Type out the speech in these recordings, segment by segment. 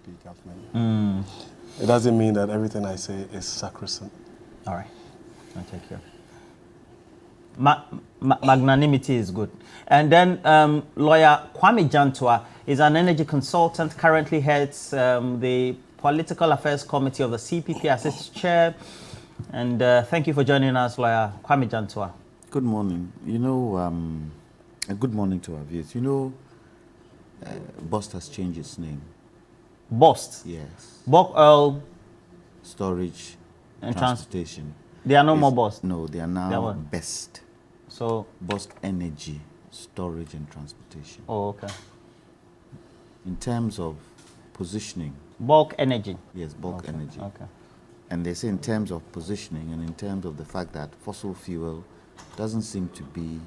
speak of me. Mm. It doesn't mean that everything I say is sacrosanct. All right. I'll take care. Magnanimity is good. And then lawyer Kwame Jantua is an energy consultant, currently heads the Political Affairs Committee of the CPP as its chair. And thank you for joining us, lawyer Kwame Jantua. Good morning. You know, good morning to our viewers. You know, Bust has changed its name. Bust? Yes. Bulk oil storage and transportation. They are no more Bust? No, they are now BEST. So? Bust Energy, Storage and Transportation. Oh, okay. In terms of positioning. Bulk energy? Yes, bulk energy. Okay. And they say in terms of positioning and in terms of the fact that fossil fuel doesn't seem to be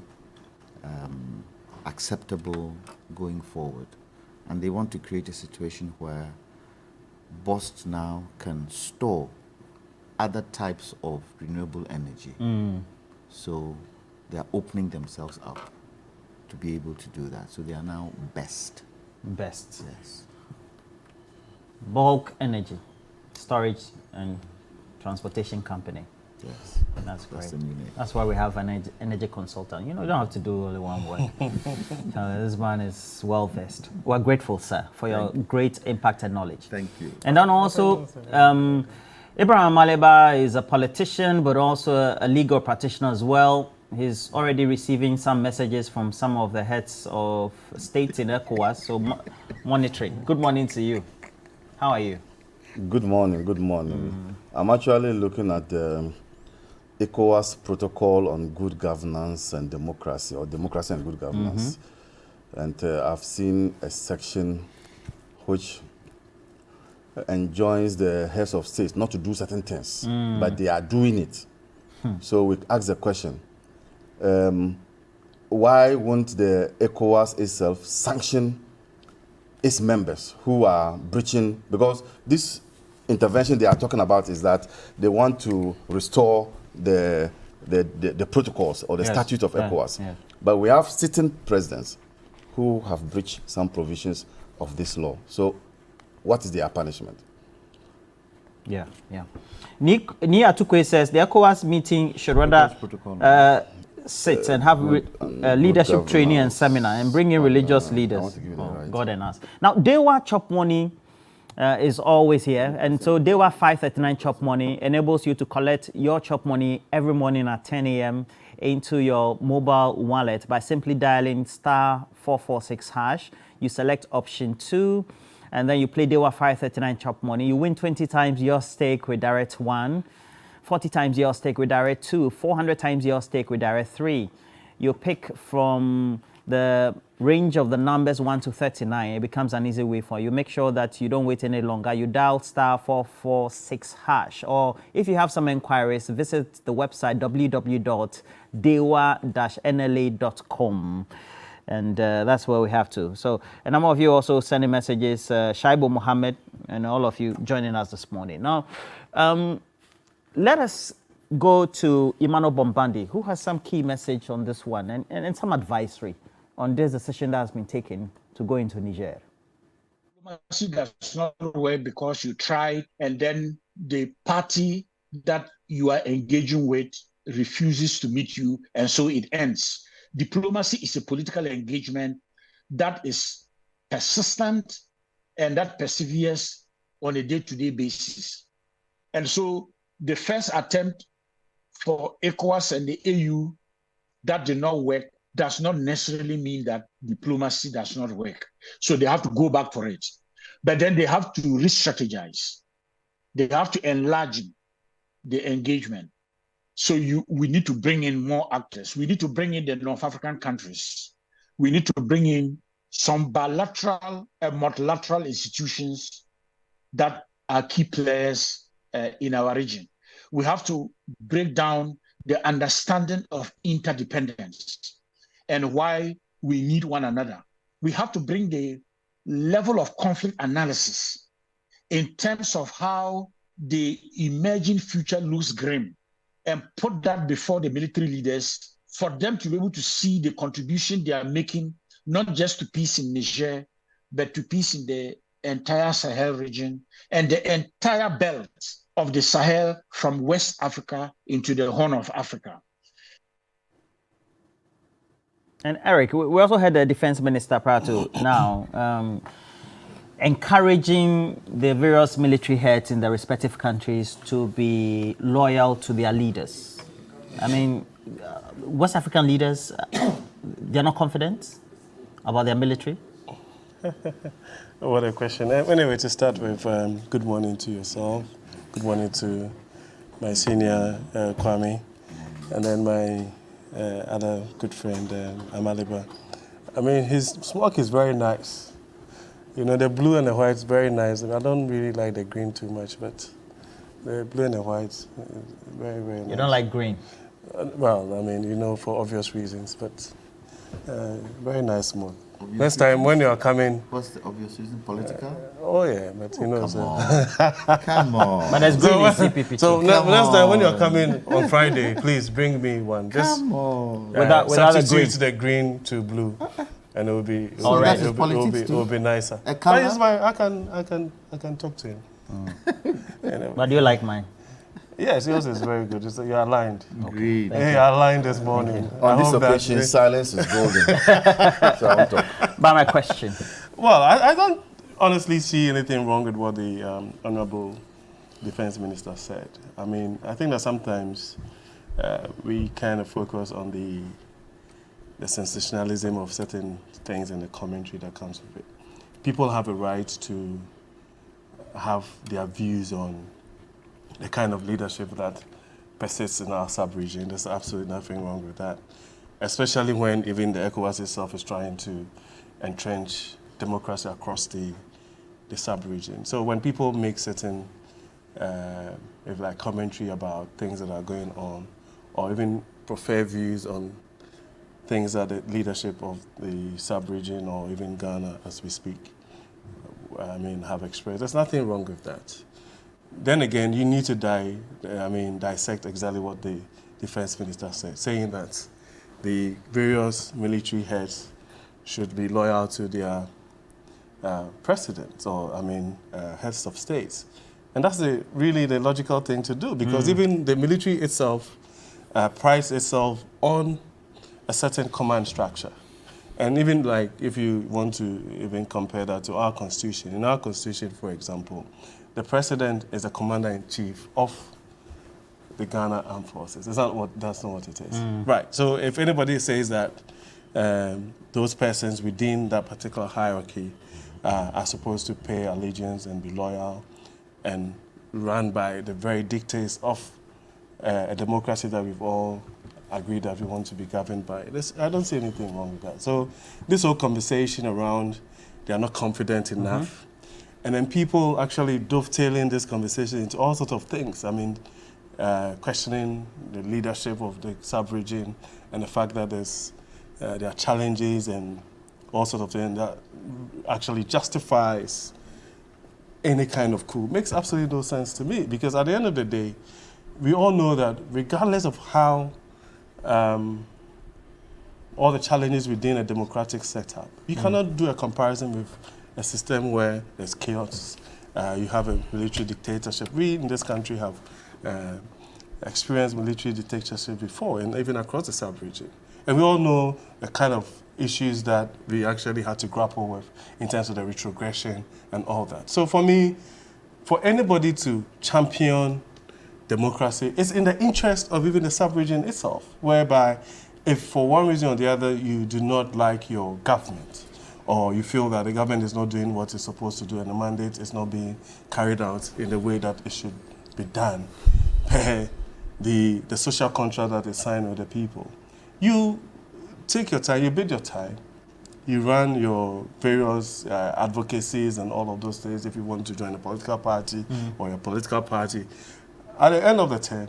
acceptable going forward. And they want to create a situation where Bust now can store other types of renewable energy. So they are opening themselves up to be able to do that. So they are now BEST. BEST. Yes. Bulk energy, storage and transportation company. Yes. That's great. That's the new name. That's why we have an energy consultant. You know, you don't have to do only one work. This man is well versed. We're grateful, sir, for your great impact and knowledge. Thank you. And then also, Abraham Maleba is a politician, but also a legal practitioner as well. He's already receiving some messages from some of the heads of states in Ecowas, so monitoring. Good morning to you. How are you? Good morning, good morning. I'm actually looking at the Ecowas Protocol on Good Governance and Democracy, or Democracy and Good Governance. And I've seen a section which enjoins the heads of states not to do certain things, but they are doing it. So we ask the question, why won't the Ecowas itself sanction its members who are breaching? Because this intervention they are talking about is that they want to restore the protocols or the statute of Ecowas. But we have sitting presidents who have breached some provisions of this law. So what is their punishment? Yeah. Nia Tukwe says the ECOWAS meeting should rather sit and have leadership training and seminar and bring in religious leaders. God and us. Now, Dewa Chop Money is always here. And so Dewa 539 Chop Money enables you to collect your Chop Money every morning at 10 a.m. into your mobile wallet by simply dialing *446#. You select option 2, and then you play Dewa 539 Chop Money. You win 20 times your stake with Direct 1, 40 times your stake with Direct 2, 400 times your stake with Direct 3. You pick from the range of the numbers 1 to 39. It becomes an easy way for you. Make sure that you don't wait any longer. You dial *446#. Or if you have some inquiries, visit the website www.dewa-nla.com. And that's where we have to. So a number of you also sending messages, Shaibu Mohammed, and all of you joining us this morning. Now, let us go to Emmanuel Bombandi, who has some key message on this one and some advisory on this decision that has been taken to go into Niger. Diplomacy does not work because you try and then the party that you are engaging with refuses to meet you, and so it ends. Diplomacy is a political engagement that is persistent and that perseveres on a day-to-day basis. And so the first attempt for ECOWAS and the AU that did not work does not necessarily mean that diplomacy does not work. So they have to go back for it. But then they have to re-strategize. They have to enlarge the engagement. So we need to bring in more actors. We need to bring in the North African countries. We need to bring in some bilateral and multilateral institutions that are key players in our region. We have to break down the understanding of interdependence and why we need one another. We have to bring the level of conflict analysis in terms of how the emerging future looks grim and put that before the military leaders for them to be able to see the contribution they are making, not just to peace in Niger, but to peace in the entire Sahel region and the entire belt of the Sahel from West Africa into the Horn of Africa. And Eric, we also had the defense minister prior to now encouraging the various military heads in the respective countries to be loyal to their leaders. I mean, West African leaders, they're not confident about their military? What a question. Anyway, to start with, good morning to yourself. Good morning to my senior, Kwame, and then my other good friend, Amaliba. I mean, his smoke is very nice. You know, the blue and the white is very nice. I don't really like the green too much, but the blue and the white is very, very nice. You don't like green? Well, I mean, you know, for obvious reasons, but very nice smoke. Next time when you're coming... What's the obvious reason? Political? Oh, yeah, but you know... Come on. Come on. But there's green in CPP. So next time when you're coming on Friday, please bring me one. Just Come on. Without substitute the green to blue. And it will be nicer. But it's fine. I can talk to him. Anyway. But do you like mine? Yes, yours is very good. You're aligned. Okay. Hey, you're aligned this morning. On this occasion, silence is golden. So I won't talk. But my question. Well, I don't honestly see anything wrong with what the Honorable Defense Minister said. I mean, I think that sometimes we kind of focus on the sensationalism of certain things and the commentary that comes with it. People have a right to have their views on the kind of leadership that persists in our sub-region. There's absolutely nothing wrong with that, especially when even the Ecowas itself is trying to entrench democracy across the sub-region. So when people make certain commentary about things that are going on, or even prefer views on things that the leadership of the sub-region or even Ghana, as we speak, have expressed, there's nothing wrong with that. Then again, you need to dissect exactly what the defense minister said, saying that the various military heads should be loyal to their presidents or, heads of states. And that's really the logical thing to do, because even the military itself prides itself on a certain command structure. And even if you want to even compare that to our constitution, in our constitution, for example, the president is the commander-in-chief of the Ghana Armed Forces. That's not what it is. Right, so if anybody says that those persons within that particular hierarchy are supposed to pay allegiance and be loyal and run by the very dictates of a democracy that we've all agreed that we want to be governed by, I don't see anything wrong with that. So this whole conversation around they are not confident enough, and then people actually dovetailing this conversation into all sorts of things. I mean, questioning the leadership of the sub-region and the fact that there are challenges and all sorts of things that actually justifies any kind of coup makes absolutely no sense to me, because at the end of the day, we all know that regardless of how all the challenges within a democratic setup, you cannot do a comparison with a system where there's chaos. You have a military dictatorship. We in this country have experienced military dictatorship before, and even across the sub-region. And we all know the kind of issues that we actually had to grapple with in terms of the retrogression and all that. So for me, for anybody to champion democracy, it's in the interest of even the sub-region itself, whereby if for one reason or the other you do not like your government, or you feel that the government is not doing what it's supposed to do and the mandate is not being carried out in the way that it should be done, the social contract that is signed with the people, you take your time, you bid your time, you run your various advocacies and all of those things if you want to join a political party or your political party. At the end of the term,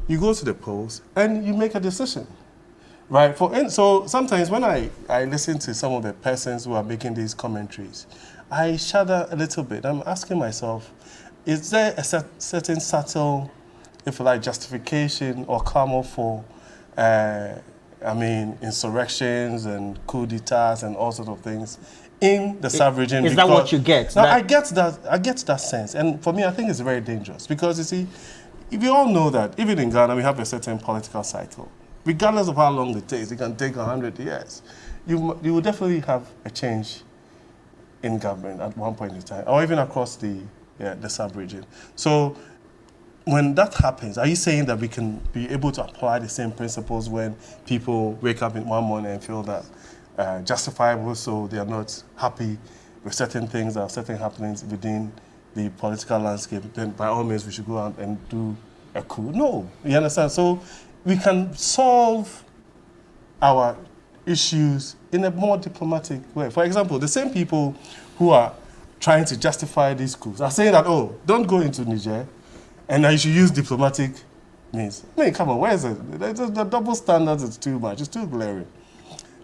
you go to the polls and you make a decision, right? So sometimes when I listen to some of the persons who are making these commentaries, I shudder a little bit. I'm asking myself, is there a certain subtle, if you like, justification or clamor for, insurrections and coup d'etats and all sorts of things in the sub-region. Is that what you get? Now, I get that sense. And for me, I think it's very dangerous because, you see, if you all know that, even in Ghana, we have a certain political cycle. Regardless of how long it takes, it can take 100 years. You will definitely have a change in government at one point in time, or even across the sub-region. So when that happens, are you saying that we can be able to apply the same principles when people wake up in one morning and feel that justifiable, so they are not happy with certain things or certain happenings within the political landscape, then by all means we should go out and do a coup? No, you understand? So we can solve our issues in a more diplomatic way. For example, the same people who are trying to justify these coups are saying that, oh, don't go into Niger, and you should use diplomatic means. I mean, come on, where is it? The double standards is too much. It's too glaring.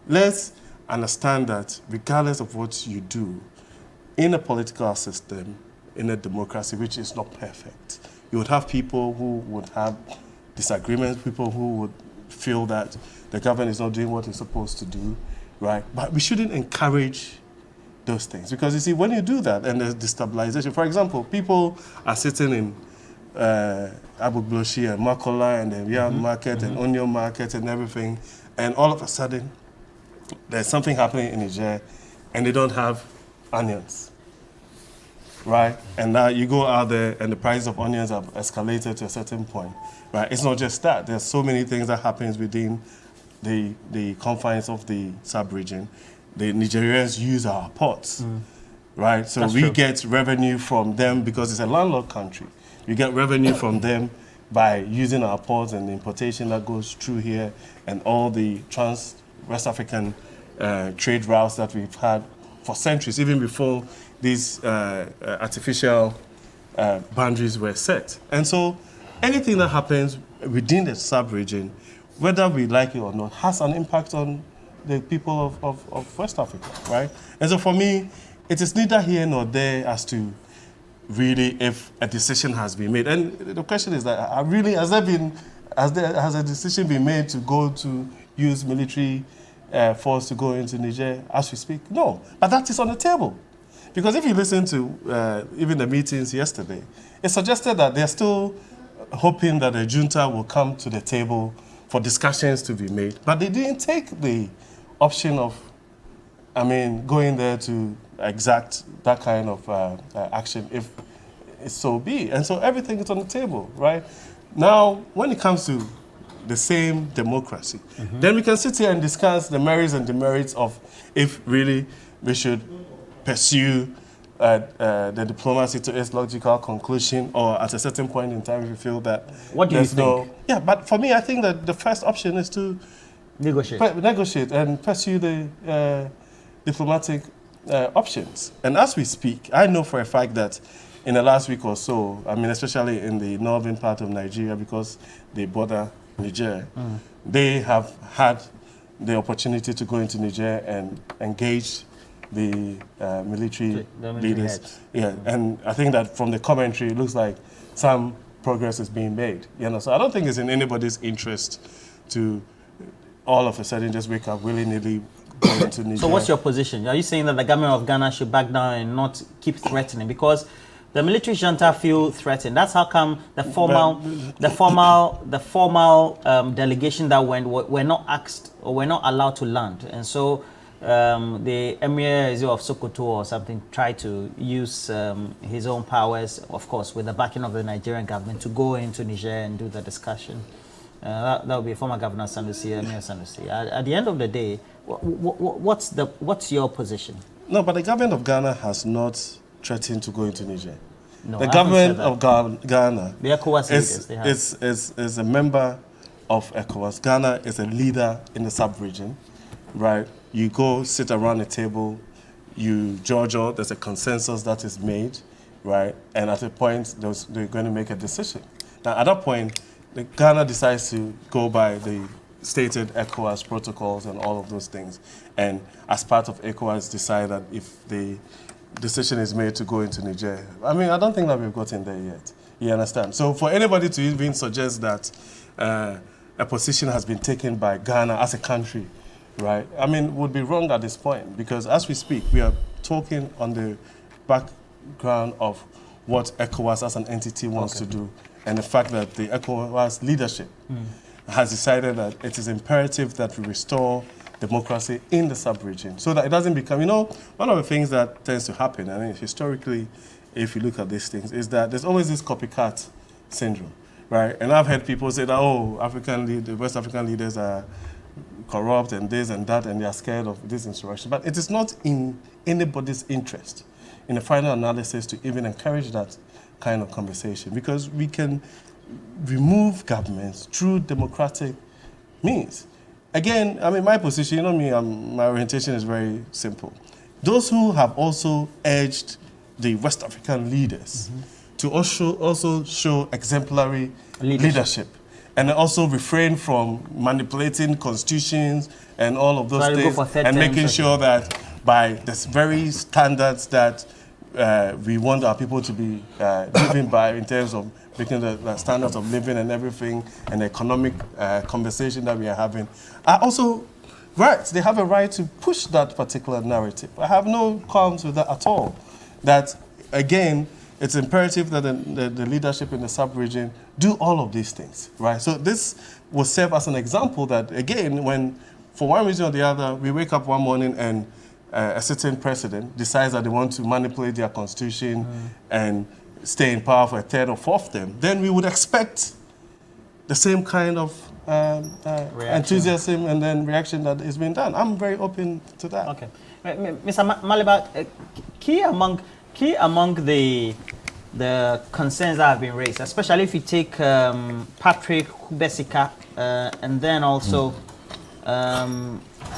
Let's understand that regardless of what you do in a political system, in a democracy, which is not perfect, you would have people who would have disagreements, people who would feel that the government is not doing what it's supposed to do, right? But we shouldn't encourage those things because, you see, when you do that and there's destabilization, for example, people are sitting in Abu Bloshi and Makola and the Yam market and Onion market and everything, and all of a sudden there's something happening in Niger and they don't have onions, right? And now you go out there and the price of onions have escalated to a certain point, right? It's not just that. There's so many things that happens within the confines of the sub-region. The Nigerians use our ports, right? So we get revenue from them because it's a landlocked country. You get revenue from them by using our ports and the importation that goes through here and all the West African trade routes that we've had for centuries, even before these artificial boundaries were set. And so anything that happens within the sub-region, whether we like it or not, has an impact on the people of West Africa, right? And so for me, it is neither here nor there as to really if a decision has been made. And the question is that, has a decision been made to go to use military force to go into Niger as we speak? No, but that is on the table. Because if you listen to even the meetings yesterday, it suggested that they're still hoping that the junta will come to the table for discussions to be made. But they didn't take the option of, going there to exact that kind of action if it so be. And so everything is on the table, right? Now, when it comes to the same democracy, then we can sit here and discuss the merits and demerits of if really we should pursue the diplomacy to its logical conclusion, or at a certain point in time if you feel that what do you think? Yeah, but for me, I think that the first option is to negotiate and pursue the diplomatic options. And as we speak, I know for a fact that in the last week or so, especially in the northern part of Nigeria, because they border Niger, they have had the opportunity to go into Niger and engage the military leaders. Heads. Yeah, and I think that from the commentary, it looks like some progress is being made. So I don't think it's in anybody's interest to all of a sudden just wake up willy-nilly go into Niger. So what's your position? Are you saying that the government of Ghana should back down and not keep threatening? Because the military junta feel threatened. That's how come the formal delegation that went were not asked or were not allowed to land. And so the Emir of Sokoto or something tried to use his own powers, of course, with the backing of the Nigerian government, to go into Niger and do the discussion. That would be former Governor Sanusi, Emir Sanusi. At the end of the day, what's your position? No, but the government of Ghana has not threatened to go into Niger. No, the government of Ghana the Ecowas is a member of Ecowas. Ghana is a leader in the sub-region, right? You go sit around a table, you judge out, there's a consensus that is made, right? And at a point, they're going to make a decision. Now, at that point, Ghana decides to go by the stated ECOWAS protocols and all of those things. And as part of ECOWAS, decide that if the decision is made to go into Niger. I don't think that we've gotten there yet. You understand? So for anybody to even suggest that a position has been taken by Ghana as a country right? I mean, would be wrong at this point because as we speak, we are talking on the background of what ECOWAS as an entity wants to do and the fact that the ECOWAS leadership has decided that it is imperative that we restore democracy in the sub-region so that it doesn't become, you know, one of the things that tends to happen, I mean, historically, if you look at these things, is that there's always this copycat syndrome, right? And I've heard people say that, oh, the West African leaders are corrupt and this and that, and they are scared of this insurrection. But it is not in anybody's interest, in the final analysis, to even encourage that kind of conversation because we can remove governments through democratic means. Again, I mean, my position, you know me, my orientation is very simple. Those who have also urged the West African leaders to also show exemplary leadership and also refrain from manipulating constitutions and all of those things and making sure that by the very standards that we want our people to be living by in terms of making the standards of living and everything and the economic conversation that we are having are also right. They have a right to push that particular narrative. I have no qualms with that at all. That, again, it's imperative that the leadership in the sub-region do all of these things, right? So this will serve as an example that, again, when, for one reason or the other, we wake up one morning and a certain president decides that they want to manipulate their constitution and stay in power for a third or fourth term, then we would expect the same kind of enthusiasm and then reaction that is being done. I'm very open to that. Okay. Mr. Maliba, key among the concerns that have been raised, especially if you take Patrick Besika and then also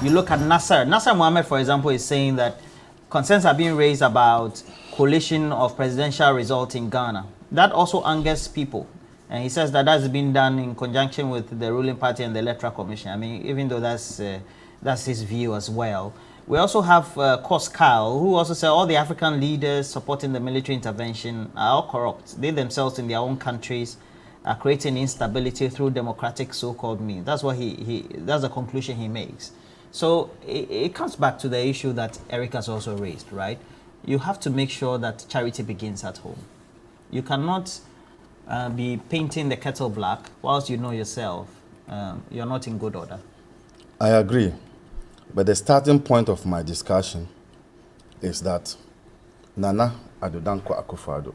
you look at Nasser Mohammed, for example, is saying that concerns are being raised about coalition of presidential results in Ghana. That also angers people. And he says that that's been done in conjunction with the ruling party and the Electoral Commission. I mean, even though that's his view as well. We also have Kos Kyle, who also said all the African leaders supporting the military intervention are all corrupt. They themselves in their own countries are creating instability through democratic so-called means. That's what that's the conclusion he makes. So it comes back to the issue that Eric has also raised, right? You have to make sure that charity begins at home. You cannot be painting the kettle black whilst you know yourself you're not in good order. I agree. But the starting point of my discussion is that Nana Addo Dankwa Akufo-Addo.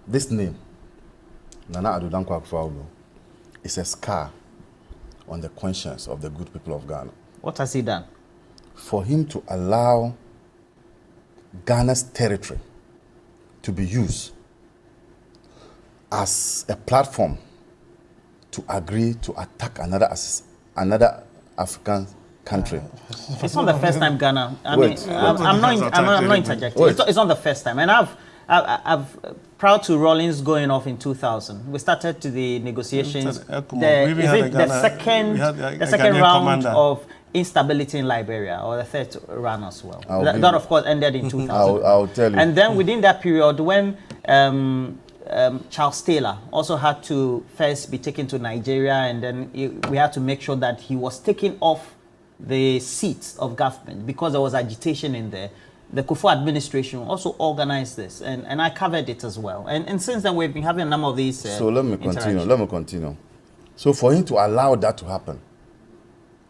This name, Nana Addo Dankwa Akufo-Addo, is a scar on the conscience of the good people of Ghana. What has he done? For him to allow Ghana's territory to be used as a platform to agree to attack another African country. It's not the first time Ghana. I'm not interjecting. It's not the first time, and I've proud to Rawlings going off in 2000. We started to the negotiations. The second round of instability in Liberia, or the third round as well. That of course ended in 2000. I'll tell you. And then within that period, when Charles Taylor also had to first be taken to Nigeria, and then we had to make sure that he was taken off the seats of government because there was agitation in there. The Kufuor administration also organized this, and I covered it as well. And since then, we've been having a number of these. So let me continue. So for him to allow that to happen,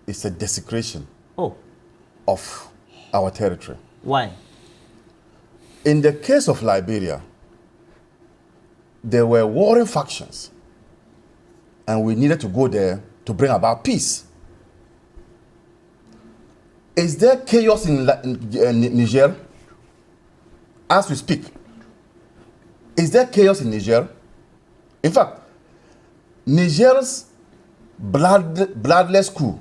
it's a desecration of our territory. Why? In the case of Liberia, there were warring factions, and we needed to go there to bring about peace. Is there chaos in Niger as we speak? Is there chaos in Niger? In fact, Niger's bloodless coup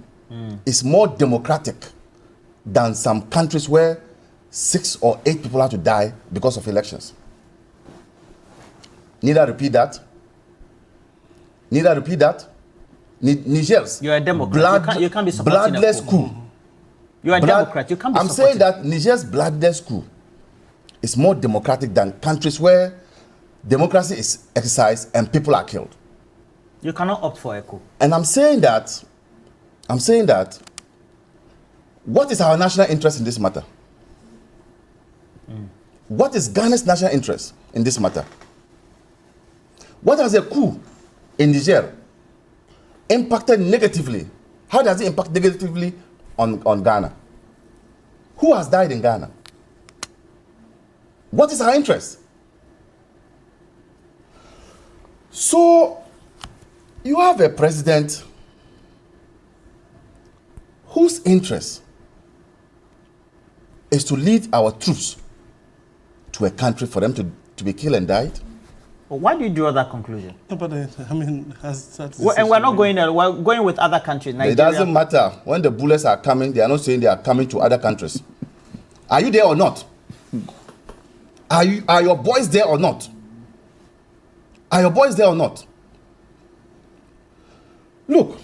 is more democratic than some countries where 6 or 8 people have to die because of elections. Need I repeat that? Niger's You're a Democrat. You can't be supporting bloodless coup. You're a Democrat. You can't be I'm saying that Niger's bloodless coup is more democratic than countries where democracy is exercised and people are killed. You cannot opt for a coup. And I'm saying that I'm saying that what is our national interest in this matter? What is Ghana's national interest in this matter? What has a coup in Niger impacted negatively? How does it impact negatively on Ghana? Who has died in Ghana? What is our interest? So, you have a president whose interest is to lead our troops to a country for them to be killed and died. Well, why do you draw that conclusion? No, but I mean, And we're not going there. We're going with other countries. Nigeria. It doesn't matter. When the bullets are coming, they are not saying they are coming to other countries. Are you there or not? Are your boys there or not? Are your boys there or not? Look,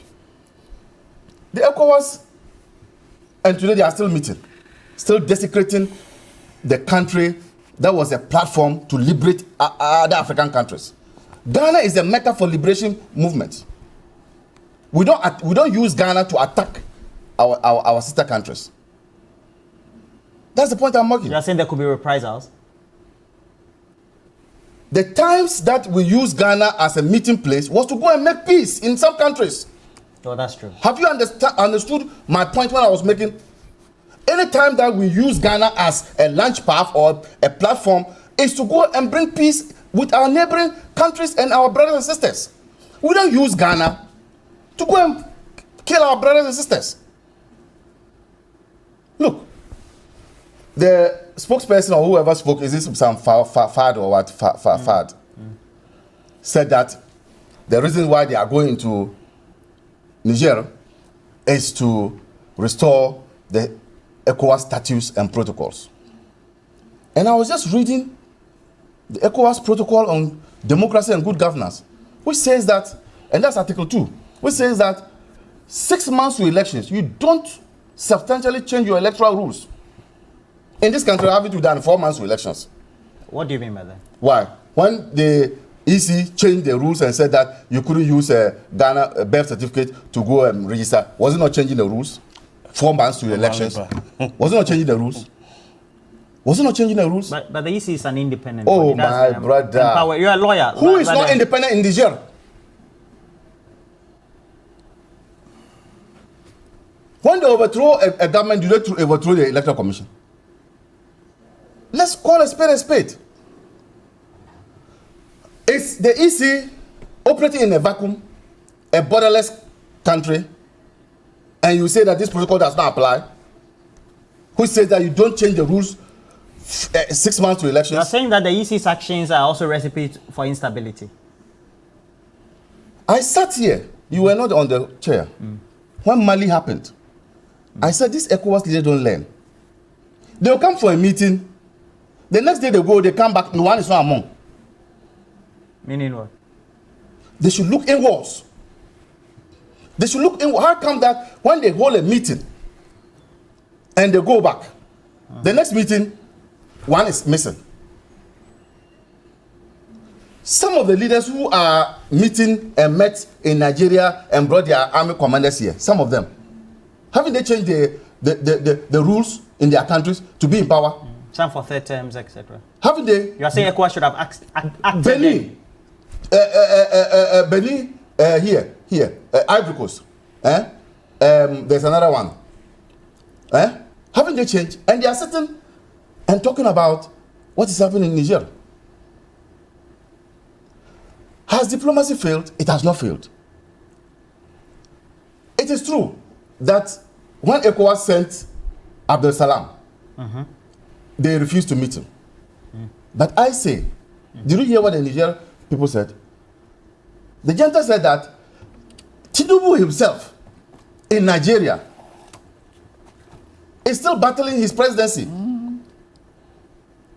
the Ecowas, and today they are still meeting, still desecrating the country that was a platform to liberate other African countries. Ghana is a mecca for liberation movement. We don't use Ghana to attack our sister countries. That's the point I'm making. You're saying there could be reprisals? The times that we use Ghana as a meeting place was to go and make peace in some countries. Oh, that's true. Have you understood my point when I was making? Anytime that we use Ghana as a launch pad or a platform is to go and bring peace with our neighboring countries and our brothers and sisters. We don't use Ghana to go and kill our brothers and sisters. Look, the spokesperson or whoever spoke, is this some Fad or what? Fad said that the reason why they are going to Niger is to restore the Ecowas statutes and protocols. And I was just reading the Ecowas protocol on democracy and good governance, which says that, and that's Article 2, which says that 6 months to elections, you don't substantially change your electoral rules. In this country, having to done 4 months to elections. What do you mean by that? Why? When the EC changed the rules and said that you couldn't use a Ghana birth certificate to go and register, was it not changing the rules? 4 months to elections. Was it not changing the rules? Was it not changing the rules? But the EC is an independent Oh, body. my brother. You're a lawyer. Who is not independent in Niger? When they overthrow a government, do they overthrow the electoral commission? Let's call a spade a spade. Is the EC operating in a vacuum, a borderless country, and you say that this protocol does not apply? Who says that you don't change the rules 6 months to elections? You're saying that the EC's actions are also recipe for instability. I sat here. You were not on the chair. When Mali happened, I said, these Ecowas leaders don't learn. They'll come for a meeting. The next day they go, they come back, no one is not among. Meaning what? They should look inwards. They should look inwards. How come that when they hold a meeting and they go back, the next meeting, one is missing? Some of the leaders who are meeting and met in Nigeria and brought their army commanders here, some of them, haven't they changed the rules in their countries to be in power? Some for 3 terms, etc. Haven't they? You are saying Ecowas should have acted. Benin, Benin, here, Ivory Coast. There's another one. Haven't they changed? And they are sitting and talking about what is happening in Niger. Has diplomacy failed? It has not failed. It is true that when Ecowas sent Abdel Salam, they refused to meet him. But I say, did you hear what the Niger people said? The junta said that Tinubu himself in Nigeria is still battling his presidency.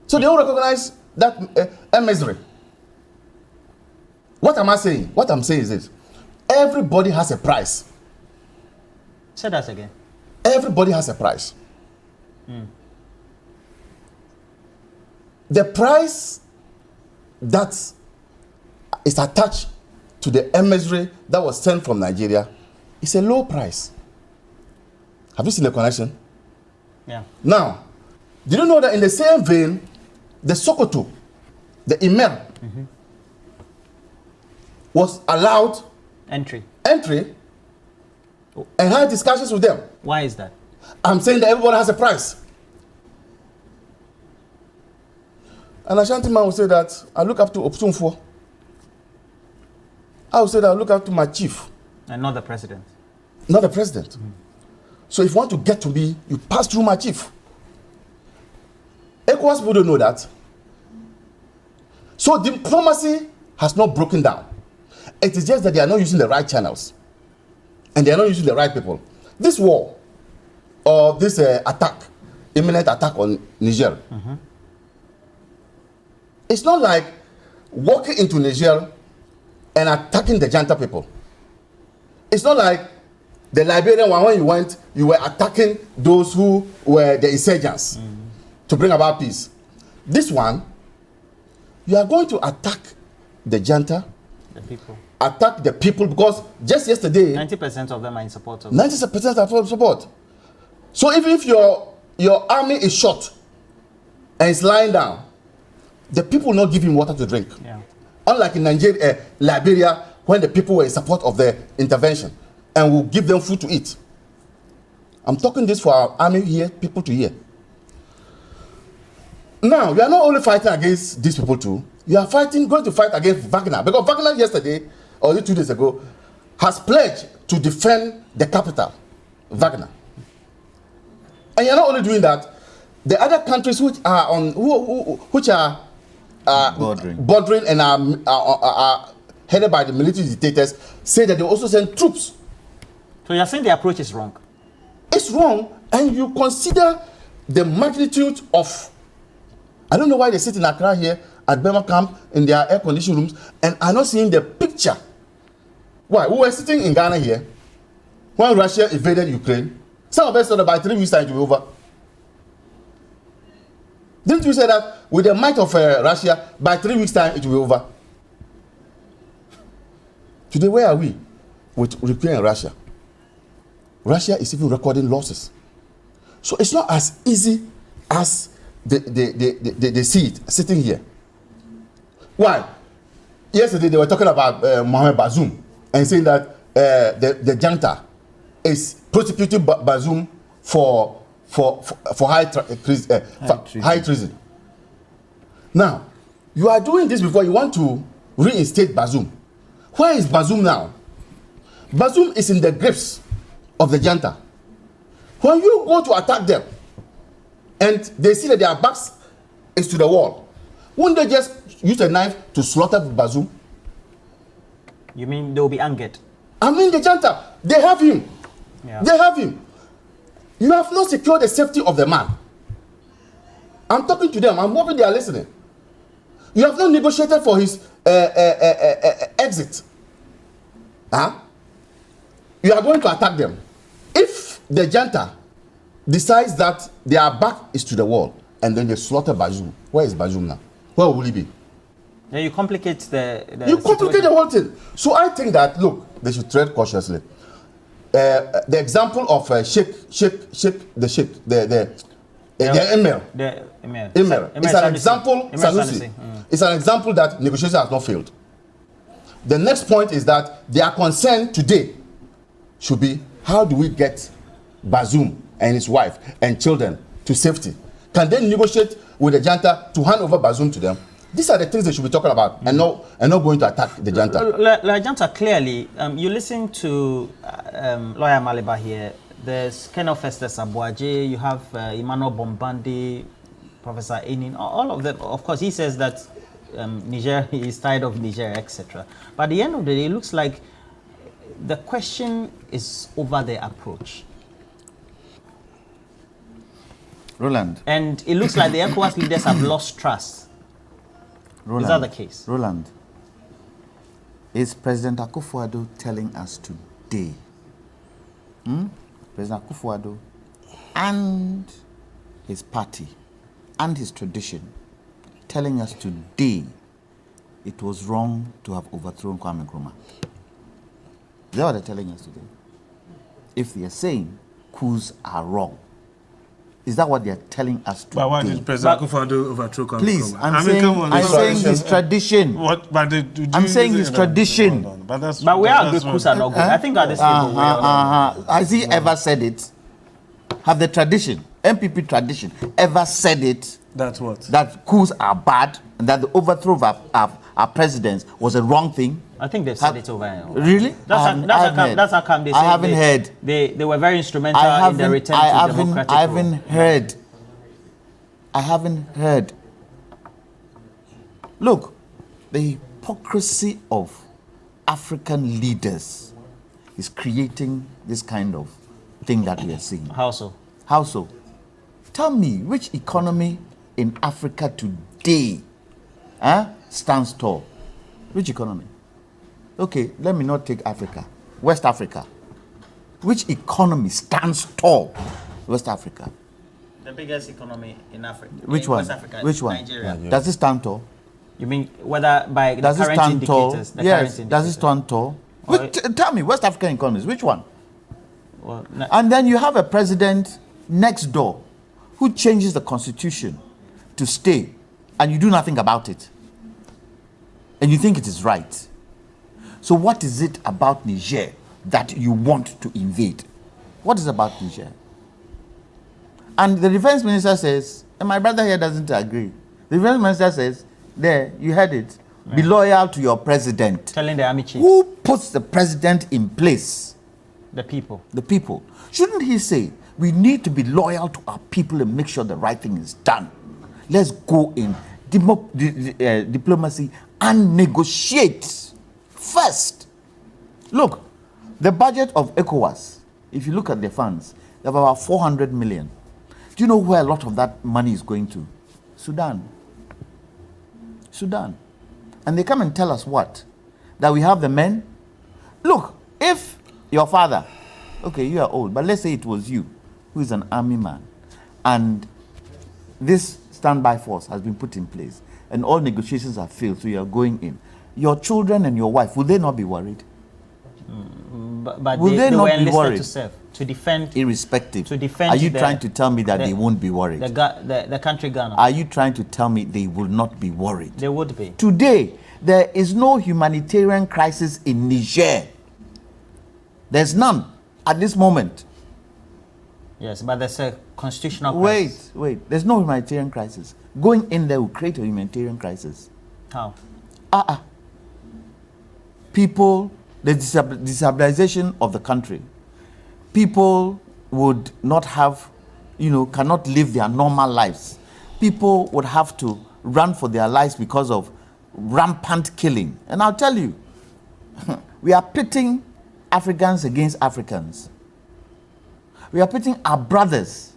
So they don't recognize that misery. What am I saying? What I'm saying is this. Everybody has a price. Say that again. Everybody has a price. The price that is attached to the emissary that was sent from Nigeria is a low price. Have you seen the connection? Yeah. Now, did you know that in the same vein, the Sokoto, the Emir, was allowed Entry. and had discussions with them? Why is that? I'm saying that everybody has a price. And Ashanti man will say that I look up to Opsunfo. I will say that I look up to my chief. And not the president. Not the president. So if you want to get to me, you pass through my chief. Ecowas people don't know that. So diplomacy has not broken down. It is just that they are not using the right channels. And they are not using the right people. This war, or this attack, imminent attack on Niger, it's not like walking into Niger and attacking the Janta people. It's not like the Liberian one, when you went, you were attacking those who were the insurgents to bring about peace. This one, you are going to attack the Janta, The people. attack the people, because just yesterday, 90% of them are in support of 90% are support. So even if your army is shot and it's lying down, the people will not give him water to drink. Yeah. Unlike in Nigeria, Liberia, when the people were in support of the intervention and will give them food to eat. I'm talking this for our army here, people to hear. Now, we are not only fighting against these people too, you are going to fight against Wagner. Because Wagner yesterday, or 2 days ago, has pledged to defend the capital, Wagner. And you're not only doing that, the other countries which are which are bordering and are headed by the military dictators say that they also send troops. So you're saying the approach is wrong? It's wrong, and you consider the magnitude of. I don't know why they sit in Accra here at Burma camp in their air-conditioned rooms and are not seeing the picture. Why? We were sitting in Ghana here when Russia invaded Ukraine. Some of us thought by 3 weeks time it will be over. Didn't you say that with the might of Russia, by 3 weeks time it will be over? Today, where are we with Ukraine and Russia? Russia is even recording losses. So it's not as easy as they see it sitting here. Why? Yesterday they were talking about Mohamed Bazoum and saying that the junta is prosecuting Bazoum for high treason. Now, you are doing this before you want to reinstate Bazoum. Where is Bazoum now? Bazoum is in the grips of the junta. When you go to attack them and they see that their backs is to the wall, won't they just use a knife to slaughter Bazoum? You mean they'll be angered? I mean the junta, they have him. Yeah. They have him. You have not secured the safety of the man. I'm talking to them. I'm hoping they are listening. You have not negotiated for his exit. Huh? You are going to attack them. If the junta decides that their back is to the wall and then they slaughter Bazoum, where is Bazoum now? Where will he be? Yeah, you complicate the You complicate the whole thing. So I think that, look, they should tread cautiously. The example of the Emir. The Emir. It's an example, Sanusi. It's an example that negotiation has not failed. The next point is that their concern today should be, how do we get Bazoum and his wife and children to safety? Can they negotiate with the junta to hand over Bazoum to them? These are the things they should be talking about, and not going to attack the junta. La junta, clearly, you listen to lawyer Maliba here. There's Kenneth Festus Abuaje, you have Emmanuel Bombandi, Professor Enin, all of them. Of course, he says that Niger is tired of Niger, etc. But at the end of the day, it looks like the question is over the approach. Roland. And it looks like the ECOWAS leaders have lost trust. Roland, is that the case? Roland, is President Akufo-Addo telling us today, President Akufo-Addo and his party and his tradition telling us today it was wrong to have overthrown Kwame Nkrumah? Is that what they're telling us today? If they are saying coups are wrong. Is that what they're telling us to But why do? did President Akufo-Addo overthrow Kwame Please, Nkrumah? I'm saying it's tradition. What? But I'm saying it's tradition. But that's. But we that's agree coups are not good. I think at this table we all Has he ever said it? Have the tradition, MPP tradition, ever said it? That's what. That coups are bad and that the overthrow of our presidents was a wrong thing? I think they've said it over and over. Really? That's how come they say I haven't heard. They were very instrumental in the return to democratic I haven't heard. I haven't heard. Look, the hypocrisy of African leaders is creating this kind of thing that we are seeing. How so? How so? Tell me, which economy in Africa today stands tall? Which economy? Okay, let me not take Africa. West Africa. Which economy stands tall? West Africa. The biggest economy in Africa. Which one? West Africa. Which one? Nigeria. Does it stand tall? You mean whether by Does the it current stand tall? indicators? The Yes. current Does it indicators? stand tall? Tell me, West African economies, which one? Well, And then you have a president next door who changes the constitution to stay, and you do nothing about it. And you think it is right. So what is it about Niger that you want to invade? What is about Niger? And the defense minister says, and my brother here doesn't agree. The defense minister says, there, you heard it, be loyal to your president. telling the army chief, Who puts the president in place? the people. The people. Shouldn't he say, we need to be loyal to our people and make sure the right thing is done? Let's go in diplomacy and negotiate first. Look, the budget of Ecowas, if you look at the funds, they have about 400 million. Do you know where a lot of that money is going to? Sudan. Sudan. And they come and tell us what? That we have the men. Look, if your father, okay, you are old, but let's say it was you, who is an army man, and this standby force has been put in place, and all negotiations have failed, so you are going in. Your children and your wife, will they not be worried? But Will they they not were be enlisted worried? to serve, to defend Irrespective. To defend Are you the- trying to tell me that the- they won't be worried? the country Ghana. Are you trying to tell me they will not be worried? They would be. Today, there is no humanitarian crisis in Niger. There's none at this moment. Yes, but there's a constitutional Wait, crisis. wait. There's no humanitarian crisis. Going in there will create a humanitarian crisis. How? People, the destabilization of the country. People would not have, cannot live their normal lives. People would have to run for their lives because of rampant killing. And I'll tell you, we are pitting Africans against Africans. We are pitting our brothers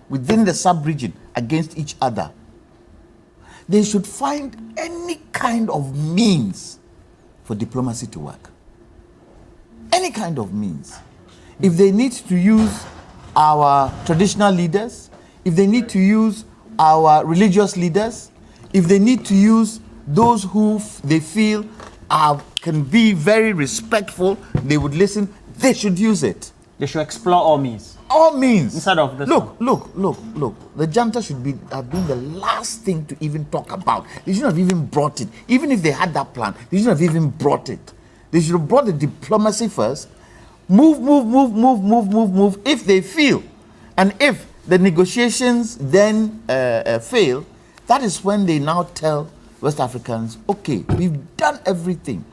within the sub-region against each other. They should find any kind of means for diplomacy to work. Any kind of means. If they need to use our traditional leaders, if they need to use our religious leaders, if they need to use those who they feel can be very respectful, they would listen, they should use it. They should explore all means. All means. Instead of this look. The junta should have been the last thing to even talk about. They shouldn't have even brought it. Even if they had that plan, they shouldn't have even brought it. They should have brought the diplomacy first. Move. If they feel, and if the negotiations then fail, that is when they now tell West Africans, okay, we've done everything.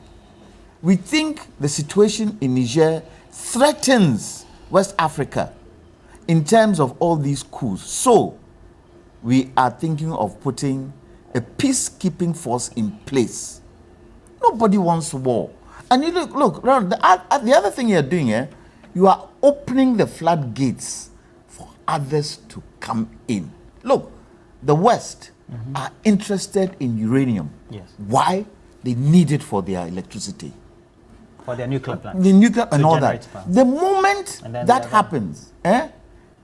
We think the situation in Niger threatens West Africa in terms of all these coups. So we are thinking of putting a peacekeeping force in place. Nobody wants war. And you look, the other thing you're doing, you are opening the floodgates for others to come in. Look, the West are interested in uranium. Yes. Why? They need it for their electricity. For their nuclear plant. The nuclear and all that. generate power. The moment And then that they are happens,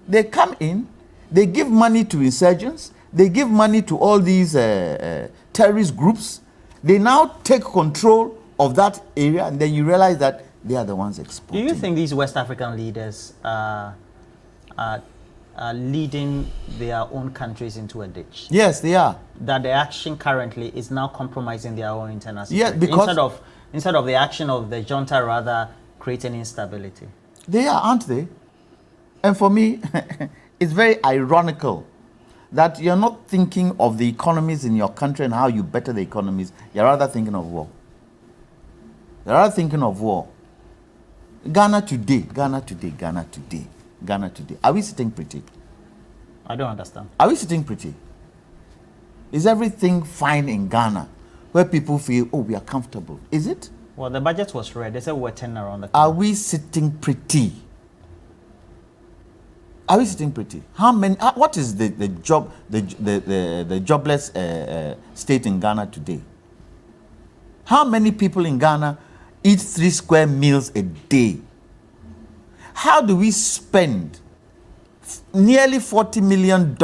they come in, they give money to insurgents, they give money to all these terrorist groups. They now take control of that area, and then you realize that they are the ones Do exporting. you think these West African leaders are are leading their own countries into a ditch. Yes, they are. That the action currently is now compromising their own internal Yeah, security. because instead of the action of the junta rather creating instability. they are, aren't they? And for me, it's very ironical that you're not thinking of the economies in your country and how you better the economies. You're rather thinking of war. You're rather thinking of war. Ghana today, Ghana today, Ghana today, Ghana today. Are we sitting pretty? I don't understand. Are we sitting pretty? Is everything fine in Ghana where people feel, oh, we are comfortable? Is it? Well, the budget was read. They said we were 10 around the Are we sitting pretty? Are we sitting pretty? How many? What is the jobless state in Ghana today? How many people in Ghana eat 3 square meals a day? How do we spend nearly $40 million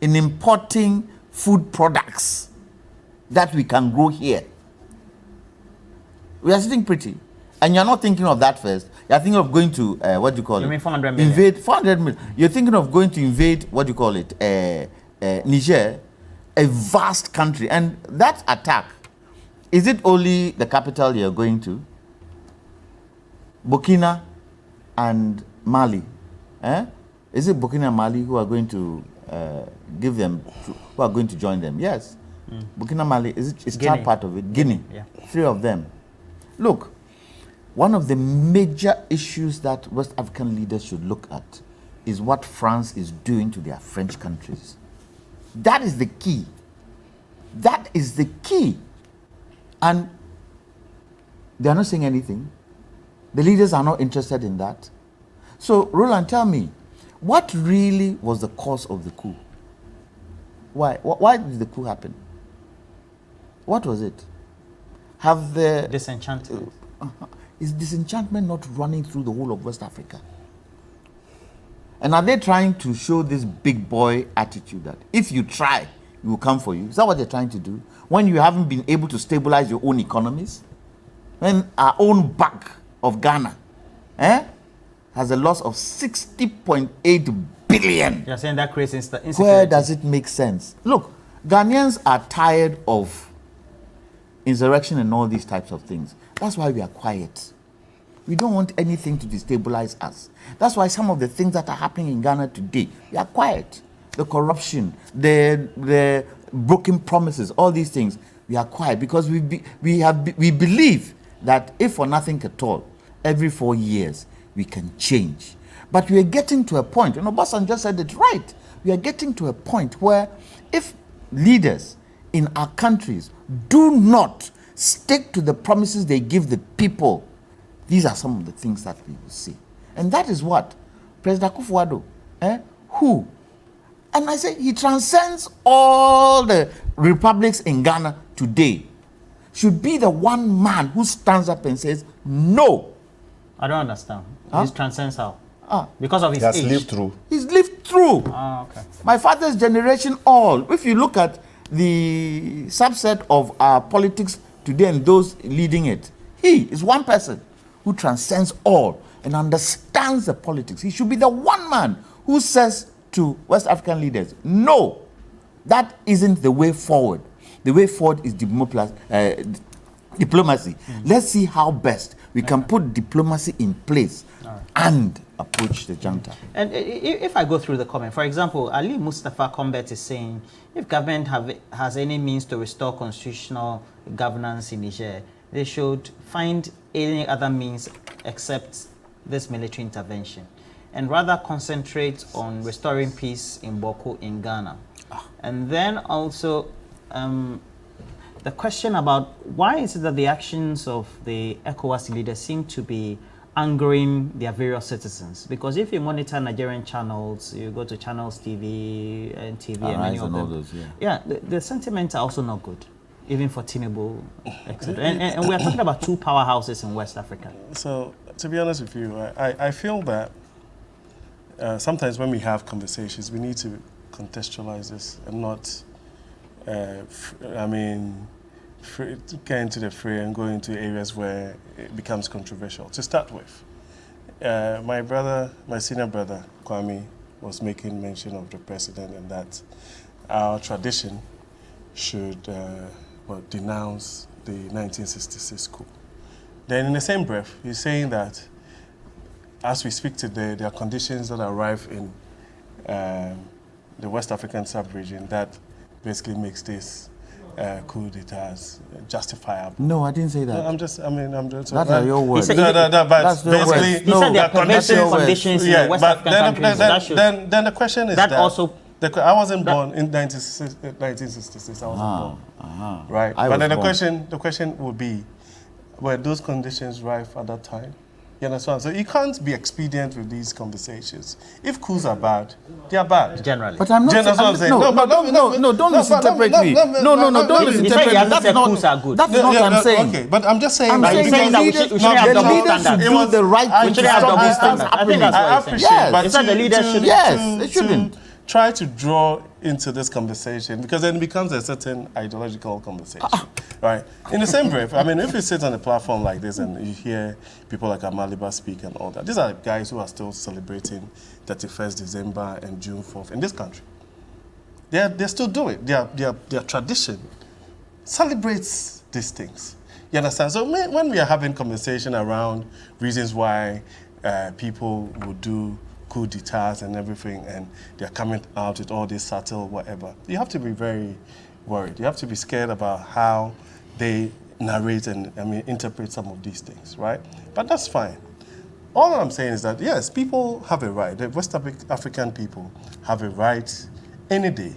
in importing food products that we can grow here? We are sitting pretty. And you're not thinking of that first. You're thinking of going to, what do you call it? You mean 400 million? Invade 400 million. You're thinking of going to invade, what do you call it? Niger, a vast country. And that attack, is it only the capital you're going to? Burkina and Mali. Is it Burkina and Mali who are going to give them, who are going to join them? Yes. Burkina, Mali, is that part of it? Guinea. Yeah. 3 of them. Look, one of the major issues that West African leaders should look at is what France is doing to their French countries. That is the key. That is the key. And they are not saying anything. The leaders are not interested in that. So, Roland, tell me, what really was the cause of the coup? Why did the coup happen? What was it? Have the disenchantment. Is disenchantment not running through the whole of West Africa? And are they trying to show this big boy attitude that if you try, it will come for you? Is that what they're trying to do? When you haven't been able to stabilize your own economies? When our own bank of Ghana has a loss of 60.8 billion. You're saying that creates insecurity. Where does it make sense? Look, Ghanaians are tired of insurrection and all these types of things. That's why we are quiet. We don't want anything to destabilize us. That's why some of the things that are happening in Ghana today, we are quiet. The corruption, the broken promises, all these things, we are quiet because we believe that if for nothing at all, every 4 years we can change. But we are getting to a point, Basan just said it right. We are getting to a point where if leaders in our countries do not stick to the promises they give the people, these are some of the things that we will see. And that is what President Akufo-Addo, who, and I say he transcends all the republics in Ghana today, should be the one man who stands up and says, no. I don't understand. He transcends how? Because of his He has age. lived through. He's lived through. Okay. My father's generation, all. If you look at the subset of our politics today and those leading it, he is one person who transcends all and understands the politics. He should be the one man who says to West African leaders, no, that isn't the way forward. The way forward is diplomacy. Let's see how best we can put diplomacy in place and approach the junta. And if I go through the comment, for example, Ali Mustafa Combet is saying, if government has any means to restore constitutional governance in Niger, they should find any other means except this military intervention and rather concentrate on restoring peace in Boko in Ghana. And then also the question about why is it that the actions of the Ecowas leaders seem to be angering their various citizens? Because if you monitor Nigerian channels, you go to Channels TV, NTV, and many of them. All those, the sentiments are also not good, even for Tinubu, etc. And we are talking about 2 powerhouses in West Africa. So, to be honest with you, I feel that sometimes when we have conversations, we need to contextualize this and not, get into the fray and go into areas where it becomes controversial, to start with. my brother, my senior brother, Kwame, was making mention of the president and that our tradition should denounce the 1966 coup. Then in the same breath, he's saying that as we speak today, there are conditions that arrive in the West African sub-region that basically makes this coup d'etat justifiable. No, I didn't say that. No, I'm just. That's your words. He said, but basically, he said there are perverted conditions in the West African countries. Then the question is that also. I wasn't born in 1966. I wasn't born. Right. But then the question would be, were those conditions rife at that time? You understand? So you can't be expedient with these conversations. If coups are bad, they are bad. Generally. But I'm not that's what I'm saying. No, don't misinterpret me. No, don't misinterpret me. That's not coups are good. That's not what I'm saying. Okay, but I'm just saying. I'm saying that we shouldn't have double standards. It was the right thing. We shouldn't have double standards. I think that's what he's saying. But he said the leaders shouldn't. Yes, they shouldn't. Try to draw into this conversation because then it becomes a certain ideological conversation, right? In the same breath, I mean, if you sit on a platform like this and you hear people like Amaliba speak and all that, these are guys who are still celebrating 31st December and June 4th in this country. They still do it. Their tradition celebrates these things. You understand? So when we are having conversation around reasons why people will do coup d'etats and everything, and they're coming out with all this subtle whatever, you have to be very worried. You have to be scared about how they narrate and interpret some of these things, right? But that's fine. All I'm saying is that, yes, people have a right, the West African people have a right any day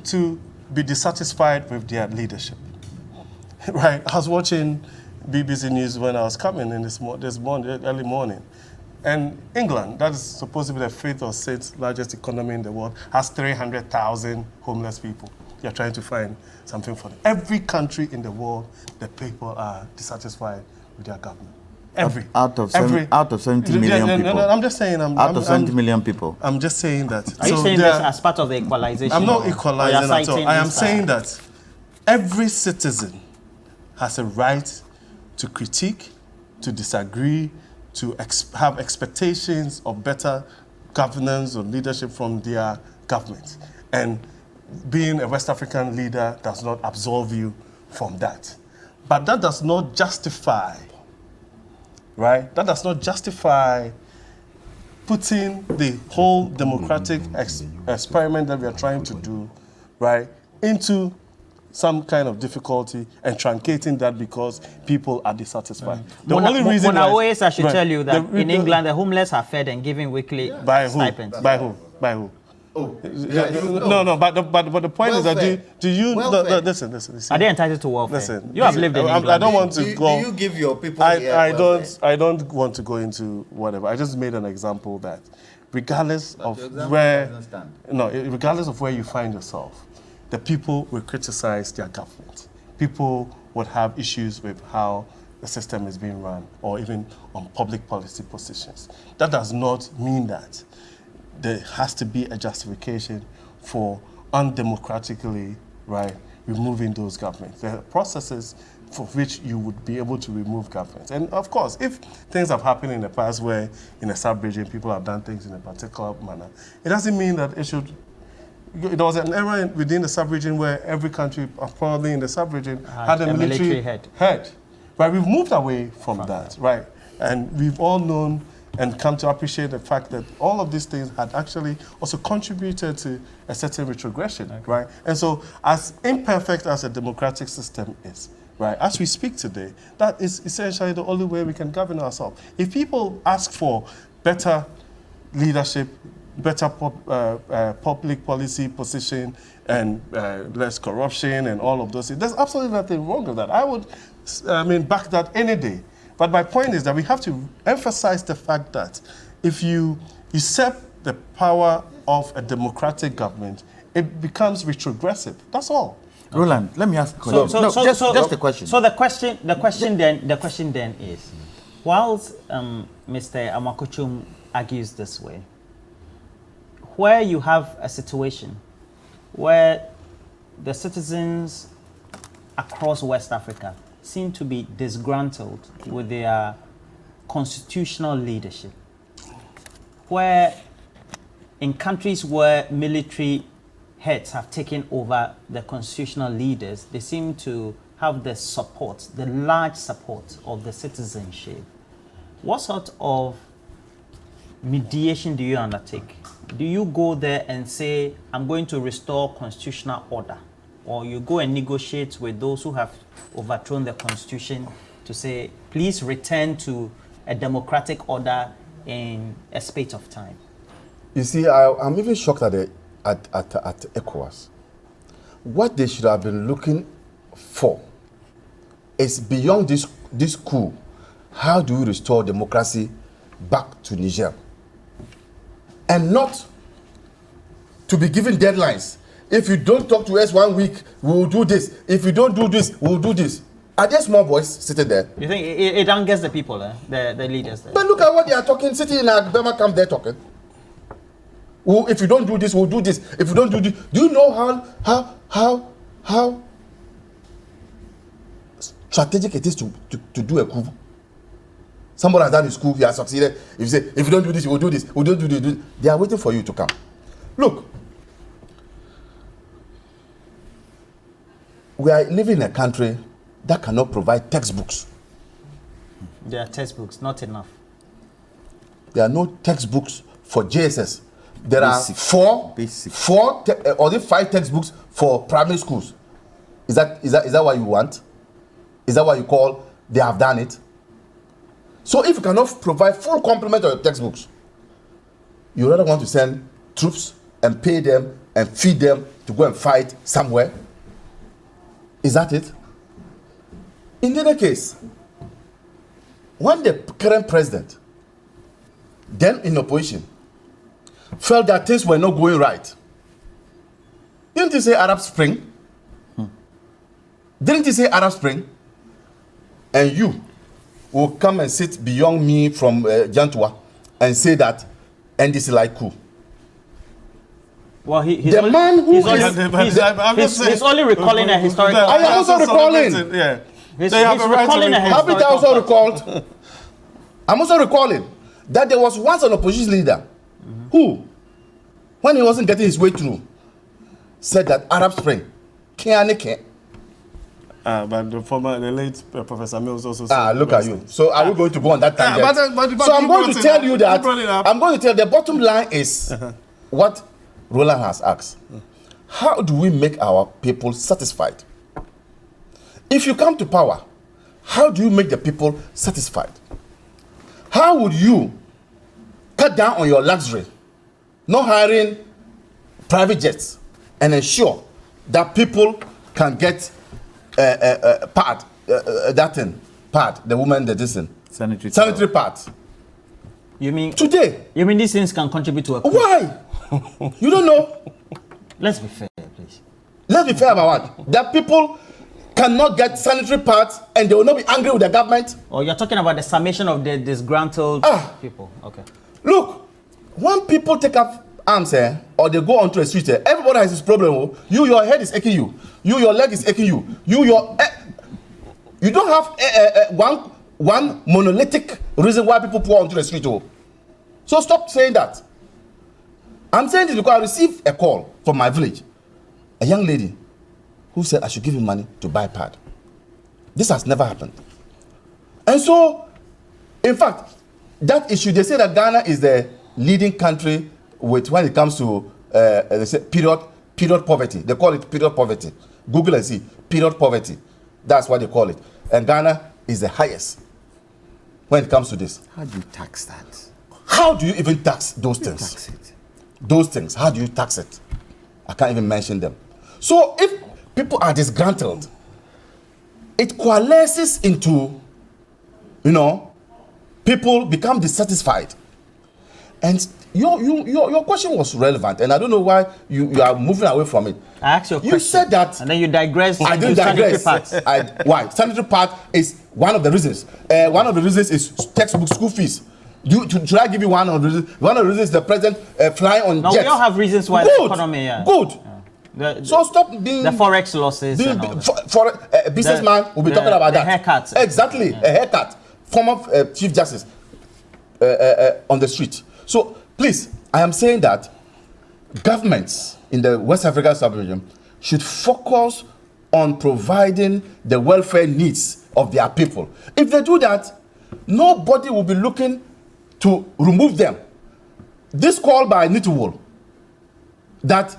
to be dissatisfied with their leadership, right? I was watching BBC News when I was coming in this early morning. And England, that is supposed to be the fifth or sixth largest economy in the world, has 300,000 homeless people. You're trying to find something for them. Every country in the world, the people are dissatisfied with their government. Out of 70 million people. No, I'm just saying. Out of 70 million people. I'm just saying that. Are you saying this as part of the equalization? I'm not equalizing at all. I am saying that every citizen has a right to critique, to disagree, to have expectations of better governance or leadership from their government. And being a West African leader does not absolve you from that. But that does not justify, right? That does not justify putting the whole democratic experiment that we are trying to do, right, into some kind of difficulty and truncating that because people are dissatisfied. The only reason I should tell you that in England, the homeless are fed and given weekly stipends. By who? Oh, no. But the point is that do you listen? Are they entitled to welfare? Listen, you have lived in England. I don't want to go. Do you give your people? I don't want to go into whatever. I just made an example that, regardless of where you find yourself, the people will criticize their government. People would have issues with how the system is being run, or even on public policy positions. That does not mean that there has to be a justification for undemocratically, right, removing those governments. There are processes for which you would be able to remove governments. And of course, if things have happened in the past where in a sub-region people have done things in a particular manner, it doesn't mean that it should. There was an era within the sub-region where every country, probably in the sub-region, had a military head. Right, we've moved away from that, right? And we've all known and come to appreciate the fact that all of these things had actually also contributed to a certain retrogression, right? And so, as imperfect as a democratic system is, right, as we speak today, that is essentially the only way we can govern ourselves. If people ask for better leadership, better public policy position, and less corruption and all of those things, there's absolutely nothing wrong with that. I would, back that any day. But my point is that we have to emphasize the fact that if you usurp the power of a democratic government, it becomes retrogressive. That's all. Roland, let me ask a question. Just a question. So the question then is, whilst Mr. Amakochum argues this way, where you have a situation where the citizens across West Africa seem to be disgruntled with their constitutional leadership, where in countries where military heads have taken over the constitutional leaders, they seem to have the support, the large support of the citizenship. What sort of mediation do you undertake? Do you go there and say, I'm going to restore constitutional order? Or you go and negotiate with those who have overthrown the constitution to say, please return to a democratic order in a space of time? You see, I'm even shocked at Ecowas. What they should have been looking for is beyond this coup. How do we restore democracy back to Niger? And not to be given deadlines. If you don't talk to us 1 week, we will do this. If you don't do this, we will do this. Are there small boys sitting there? You think it angers the people, the leaders there? But look at what they are talking, sitting in a Burma camp there talking. Well, if you don't do this, we'll do this. If you don't do this, do you know how strategic it is to do a coup? Somebody has done his coup, he has succeeded. If you say, if you don't do this, we'll do this, we don't do this. They are waiting for you to come. Look, we are living in a country that cannot provide textbooks. There are textbooks, not enough. There are no textbooks for JSS. There Basic. are four or 5 textbooks for primary schools. Is that what you want? Is that what you call they have done it? So if you cannot provide full complement of your textbooks, you rather want to send troops and pay them and feed them to go and fight somewhere? Is that it? In any case, when the current president, then in opposition, felt that things were not going right, didn't he say Arab Spring? Didn't he say Arab Spring? And you will come and sit beyond me from Jantua and say that NDC like coup. Well, he's The only, man who he's is- only, he's only recalling a historical. I am also recalling. Yeah. He's They have a right to recalling a recall. Have it historical. also recalled? I'm also recalling that there was once an opposition leader who, when he wasn't getting his way through, said that Arab Spring can't. But the late Professor Mills also said. Look at you. So are we going to go on that tangent? but So I'm you going to brought it tell up. you that You brought it up. I'm going to tell the bottom line is what Roland has asked. How do we make our people satisfied? If you come to power, how do you make the people satisfied? How would you cut down on your luxury, not hiring private jets, and ensure that people can get pad, the woman, the distance, sanitary pads? You mean Today, these things can contribute to a coup? why? You don't know? Let's be fair, please. Let's be fair about what? That people cannot get sanitary pads and they will not be angry with the government. Or you're talking about the summation of the disgruntled people. Okay. Look, when people take up arms or they go onto the street, everybody has this problem. Oh. Your head is aching you. Your leg is aching you. You don't have one monolithic reason why people pour onto the street. Oh. So stop saying that. I'm saying this because I received a call from my village. A young lady who said I should give him money to buy pad. This has never happened. And so, in fact, that issue, they say that Ghana is the leading country with when it comes to they say period poverty. They call it period poverty. Google and see, period poverty. That's what they call it. And Ghana is the highest when it comes to this. How do you tax that? How do you even tax those things? Tax it. Those things, how do you tax it? I can't even mention them. So if people are disgruntled, it coalesces into, people become dissatisfied. And your question was relevant, and I don't know why you are moving away from it. I asked you a question. You said that. And then you digressed. I didn't digress. Why? Sanitary pad is one of the reasons. One of the reasons is textbook school fees. Should I give you one of the reasons? One of the reasons is the president flying on jets. We all have reasons why the economy. Good. Yeah. So stop being the forex losses. For a businessman will be talking about that. Haircuts. Exactly, a haircut. Former Chief Justice on the street. So please, I am saying that governments in the West African sub-region should focus on providing the welfare needs of their people. If they do that, nobody will be looking to remove them. This call by Nituwol that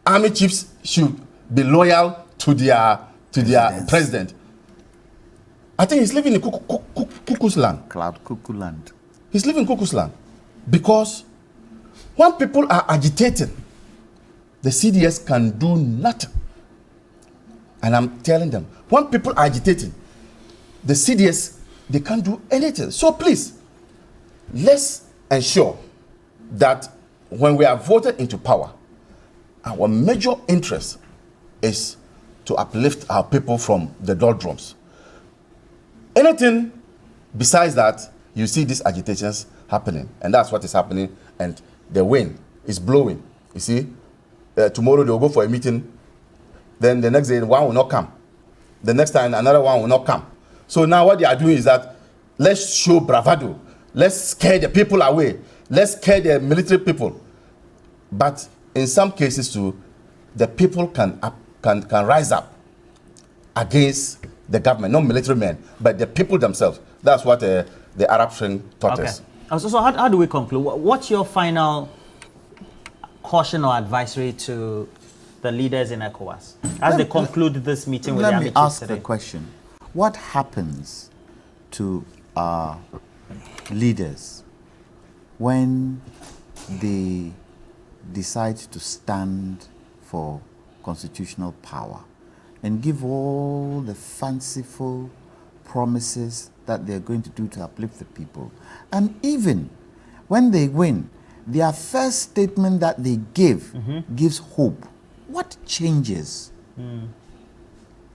army chiefs should be loyal to their president. I think he's living in Cuckoo's land. Cloud Cuckoo land. He's living in Cuckoo's land because when people are agitating, the CDS can do nothing. And I'm telling them, when people are agitating, the CDS, they can't do anything. So please, let's ensure that when we are voted into power, our major interest is to uplift our people from the doldrums. Anything besides that, you see these agitations happening, and that's what is happening, and the wind is blowing. You see, tomorrow they'll go for a meeting, then the next day one will not come. The next time another one will not come. So now what they are doing is that let's show bravado. Let's scare the people away. Let's scare the military people. But in some cases too, the people can rise up against the government, not military men, but the people themselves. That's what the Arab Spring taught us. So how do we conclude? What's your final caution or advisory to the leaders in ECOWAS as they conclude this meeting with the army chiefs today? Let me ask the question. What happens to our leaders when they decide to stand for constitutional power and give all the fanciful promises that they're going to do to uplift the people? And even when they win, their first statement that they give gives hope. What changes?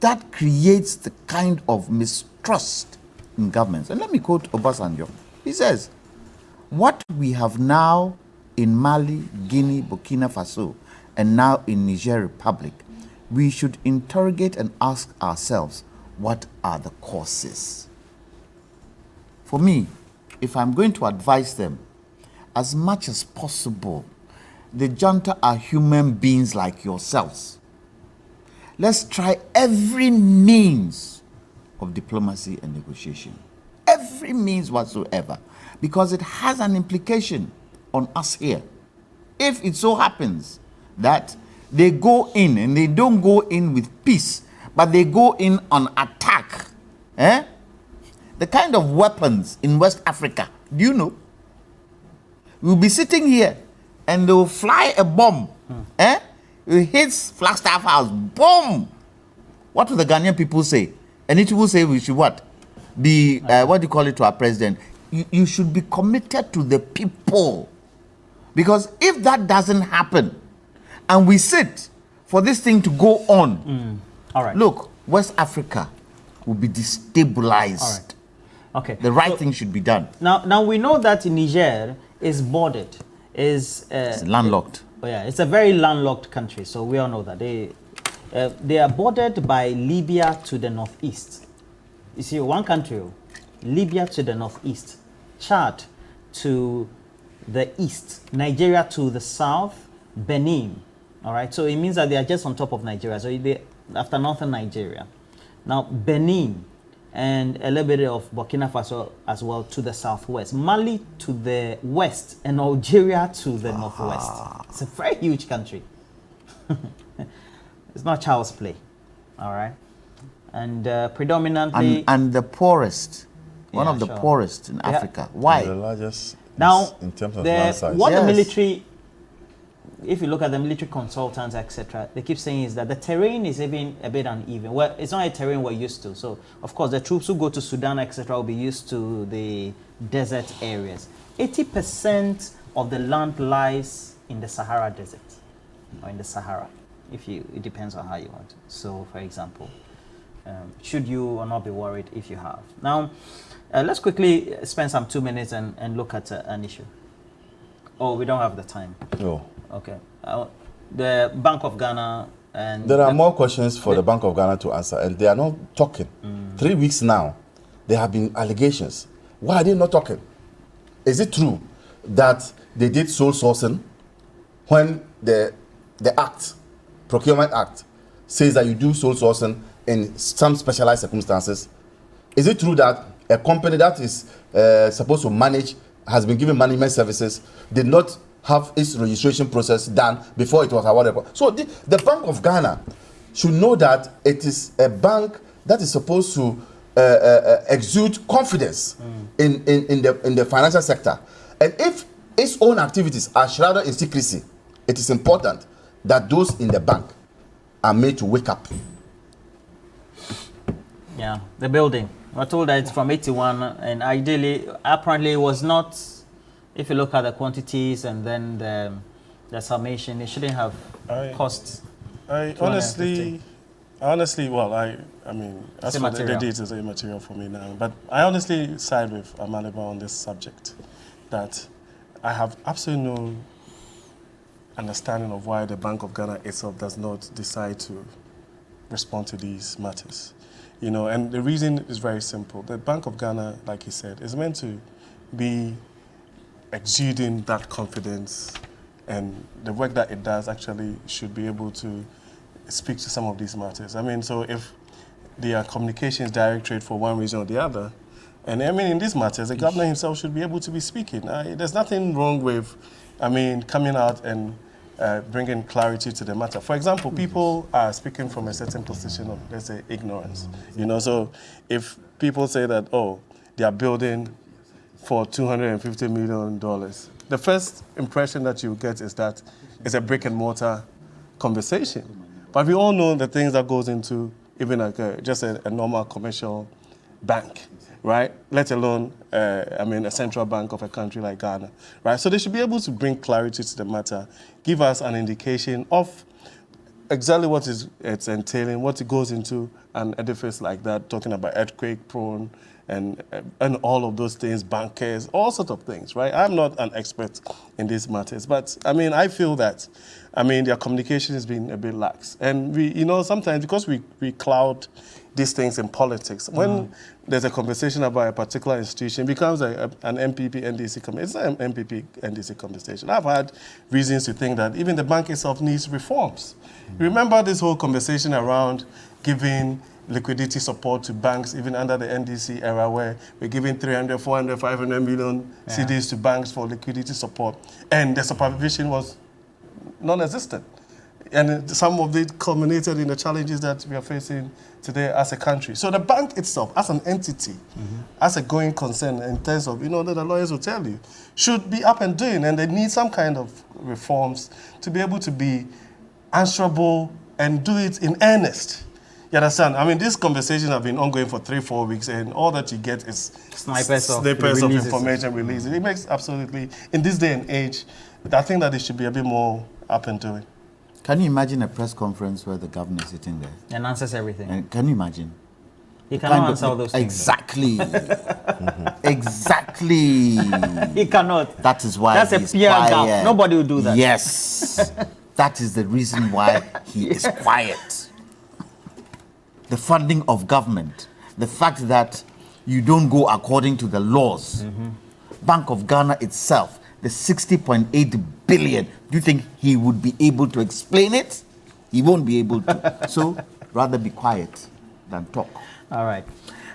That creates the kind of mistrust in governments. And let me quote Obasanjo. He says, what we have now in Mali, Guinea, Burkina Faso, and now in Niger Republic, we should interrogate and ask ourselves, what are the causes? For me, if I'm going to advise them, as much as possible, the junta are human beings like yourselves. Let's try every means of diplomacy and negotiation. Every means whatsoever. Because it has an implication on us here. If it so happens that they go in and they don't go in with peace, but they go in on attack, the kind of weapons in West Africa, do you know? We'll be sitting here and they'll fly a bomb. It hits Flagstaff House. Boom! What will the Ghanaian people say? And it will say we should what? Be, what do you call it to our president? You should be committed to the people. Because if that doesn't happen, and we sit for this thing to go on, all right. Look, West Africa will be destabilized. All right. Okay. The right thing should be done. Now we know that Niger is bordered, it's landlocked. It's a very landlocked country. So we all know that they are bordered by Libya to the northeast. You see, one country, Libya to the northeast, Chad to the east, Nigeria to the south, Benin. All right. So it means that they are just on top of Nigeria. So they after northern Nigeria, now Benin. And a little bit of Burkina Faso as well to the southwest, Mali to the west, and Algeria to the northwest. It's a very huge country. It's not child's play, all right? And predominantly... And the poorest, one of the poorest in Africa. Why? The largest now, in terms of land size. What the military... If you look at the military consultants, etc., they keep saying is that the terrain is even a bit uneven. Well, it's not a terrain we're used to. So, of course, the troops who go to Sudan, etc., will be used to the desert areas. 80% of the land lies in the Sahara Desert, or in the Sahara. It depends on how you want it. So, for example, should you or not be worried if you have? Now, let's quickly spend some 2 minutes and look at an issue. Oh, we don't have the time. No. Okay. The Bank of Ghana and... There are more questions for the Bank of Ghana to answer, and they are not talking. 3 weeks now, there have been allegations. Why are they not talking? Is it true that they did sole sourcing when the Procurement Act says that you do sole sourcing in some specialized circumstances? Is it true that a company that is supposed to manage, has been given management services, did not have its registration process done before it was awarded? So the Bank of Ghana should know that it is a bank that is supposed to exude confidence in the financial sector. And if its own activities are shrouded in secrecy, it is important that those in the bank are made to wake up. Yeah, the building. We're told that it's from 81, and ideally, apparently, it was not. If you look at the quantities and then the summation, it shouldn't have cost. Honestly, well, I mean, as for the details are immaterial for me now. But I honestly side with Amaliba on this subject, that I have absolutely no understanding of why the Bank of Ghana itself does not decide to respond to these matters. You know, and the reason is very simple. The Bank of Ghana, like he said, is meant to be exuding that confidence, and the work that it does actually should be able to speak to some of these matters. I mean, so if there are communications directorate for one reason or the other, and I mean, in these matters, the governor himself should be able to be speaking. There's nothing wrong with, I mean, coming out and bringing clarity to the matter. For example, people are speaking from a certain position of, let's say, ignorance. You know, so if people say that, oh, they are building for $250 million, the first impression that you get is that it's a brick and mortar conversation. But we all know the things that goes into even like just a normal commercial bank, right? Let alone, I mean, a central bank of a country like Ghana, right? So they should be able to bring clarity to the matter, give us an indication of exactly what it's entailing, what it goes into an edifice like that, talking about earthquake prone and all of those things, bankers, all sorts of things, right? I'm not an expert in these matters, but I mean, I feel that, I mean, their communication has been a bit lax. And we, you know, sometimes because we cloud these things in politics, when there's a conversation about a particular institution, it becomes an MPP NDC conversation. It's not an MPP NDC conversation. I've had reasons to think that even the bank itself needs reforms. Remember this whole conversation around giving liquidity support to banks, even under the NDC era, where we're giving 300, 400, 500 million CDs to banks for liquidity support, and the supervision was non-existent. And some of it culminated in the challenges that we are facing today as a country. So the bank itself, as an entity, as a going concern, in terms of, you know, that the lawyers will tell you, should be up and doing, and they need some kind of reforms to be able to be answerable and do it in earnest. You understand? I mean, these conversations have been ongoing for 3-4 weeks, and all that you get is snippets of information released. It makes absolutely, in this day and age, I think that it should be a bit more up and doing. Can you imagine a press conference where the governor is sitting there and answers everything? And can you imagine? He cannot answer all those things. Exactly. Exactly. He cannot. That is why that's a PR gap. Nobody will do that. Yes. That is the reason why he is quiet. The funding of government, the fact that you don't go according to the laws. Bank of Ghana itself, the 60.8 billion, do you think he would be able to explain it? He won't be able to. So rather be quiet than talk. All right.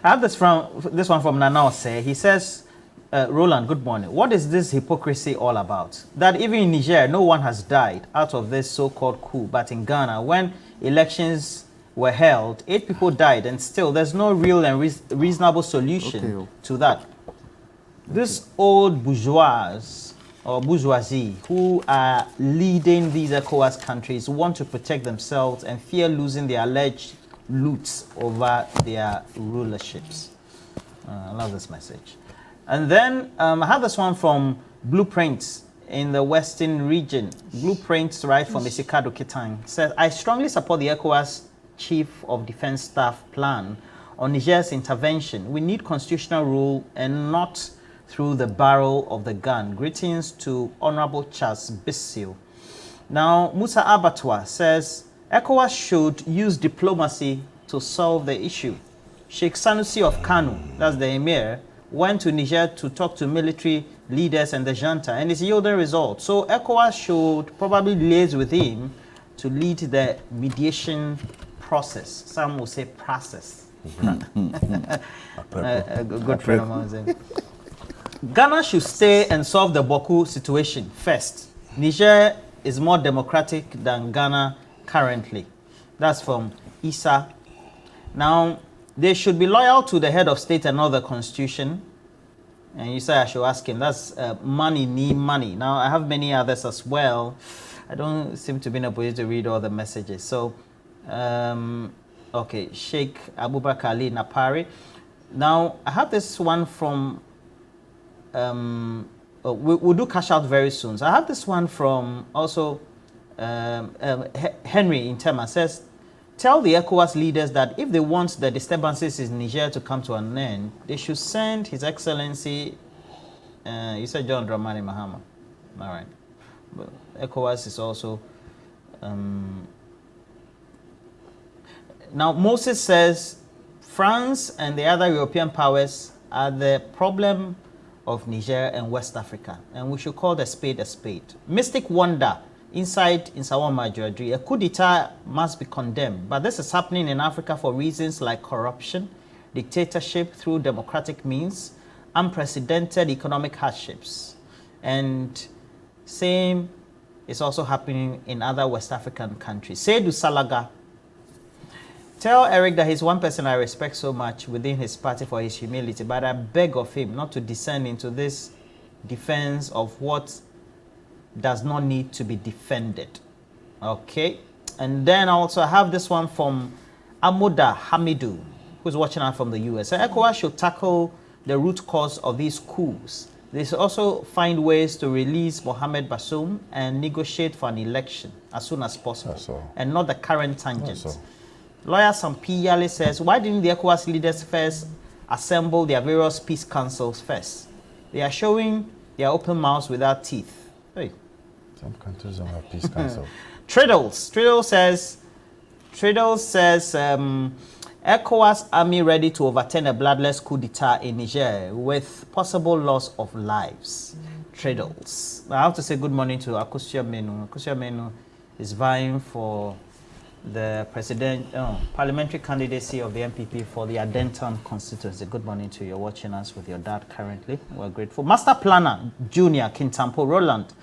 I have this one from Nanaose. He says, Roland, good morning. What is this hypocrisy all about? That even in Niger, no one has died out of this so-called coup, but in Ghana, when elections were held, 8 people died, and still there's no real and reasonable solution to that. This old bourgeoisie who are leading these Ecowas countries want to protect themselves and fear losing their alleged loots over their rulerships. I love this message. And then I have this one from Blueprints in the Western region. Blueprints, right, from Isikado Kitang, says, I strongly support the Ecowas Chief of Defense Staff plan on Niger's intervention. We need constitutional rule and not through the barrel of the gun. Greetings to Honorable Charles Bissell. Now, Musa Abatwa says, ECOWAS should use diplomacy to solve the issue. Sheikh Sanusi of Kanu, that's the emir, went to Niger to talk to military leaders and the junta, and it's yielding results. So ECOWAS should probably liaise with him to lead the mediation process. Some will say process. A good friend of mine said, Ghana should stay and solve the Boku situation first. Niger is more democratic than Ghana currently. That's from Issa. Now, they should be loyal to the head of state and not the constitution. And you say I should ask him. That's money need money. Now, I have many others as well. I don't seem to be in a position to read all the messages. So, okay, Sheikh Abubakar Ali Napari. Now, I have this one from, we'll do cash out very soon. So I have this one from also Henry in Tema says, tell the ECOWAS leaders that if they want the disturbances in Niger to come to an end, they should send His Excellency, you said John Dramani Mahama. All right. But ECOWAS is also, now Moses says, France and the other European powers are the problem of Niger and West Africa, and we should call the spade a spade. Mystic Wonder inside in Sawama Jodri, a coup d'etat must be condemned, but this is happening in Africa for reasons like corruption, dictatorship through democratic means, unprecedented economic hardships, and same is also happening in other West African countries. Seydou Salaga, tell Eric that he's one person I respect so much within his party for his humility, but I beg of him not to descend into this defense of what does not need to be defended. Okay. And then also I have this one from Amuda Hamidu, who's watching out from the US. So ECOWAS should tackle the root cause of these coups. They should also find ways to release Mohamed Bazoum and negotiate for an election as soon as possible, and not the current tangent. Lawyer Sampi Yale says, why didn't the ECOWAS leaders first assemble their various peace councils first? They are showing their open mouths without teeth. Hey. Some countries don't have peace council. Triddles says, ECOWAS army ready to overturn a bloodless coup d'etat in Niger with possible loss of lives. Triddles. I have to say good morning to Akosia Menu. Akosia Menu is vying for the parliamentary candidacy of the MPP for the Adenton constituency. Good morning to you. You're watching us with your dad currently. We're grateful. Master Planner Junior Kintampo Roland,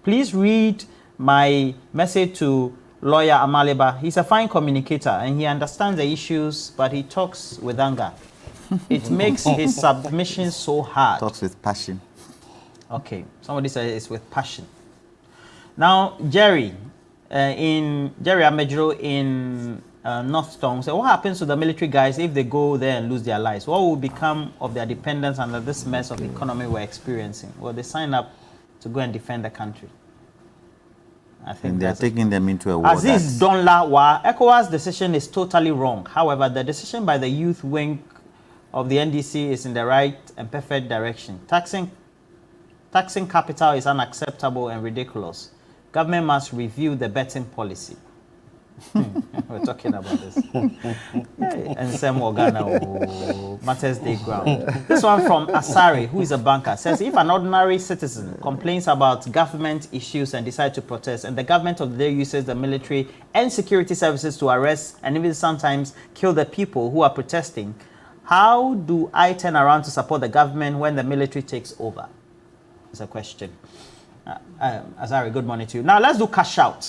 please read my message to Lawyer Amaleba. He's a fine communicator and he understands the issues, but he talks with anger. It makes his submission so hard. Talks with passion. Okay, somebody said it's with passion. Now, Jerry Amejro in North Tongue said, what happens to the military guys if they go there and lose their lives? What will become of their dependents under this mess of economy we're experiencing? Well, they sign up to go and defend the country. I think and they're taking them into a war. Aziz Donla Wa, ECOWAS' decision is totally wrong. However, the decision by the youth wing of the NDC is in the right and perfect direction. Taxing capital is unacceptable and ridiculous. Government must review the betting policy. We're talking about this. And Sam Organa, Matters Day Ground. This one from Asari, who is a banker, says if an ordinary citizen complains about government issues and decides to protest, and the government of the day uses the military and security services to arrest and even sometimes kill the people who are protesting, how do I turn around to support the government when the military takes over? It's a question. Azari, good morning to you. Now let's do cash out.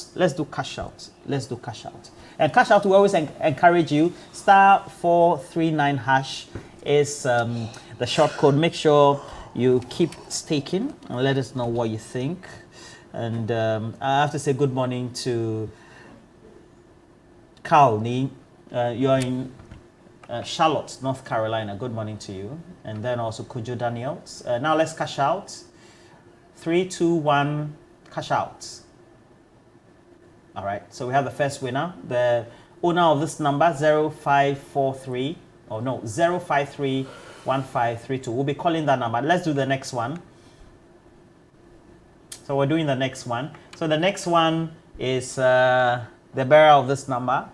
And cash out, we always encourage you. *439# is the short code. Make sure you keep staking and let us know what you think. And I have to say good morning to Carl Nee. You're in Charlotte, North Carolina. Good morning to you. And then also Kujo Daniels. Now let's cash out. 3, 2, 1, cash out. All right, so we have the first winner. The owner of this number, 0543, 0531532. We'll be calling that number. Let's do the next one. So we're doing the next one. So the next one is the bearer of this number,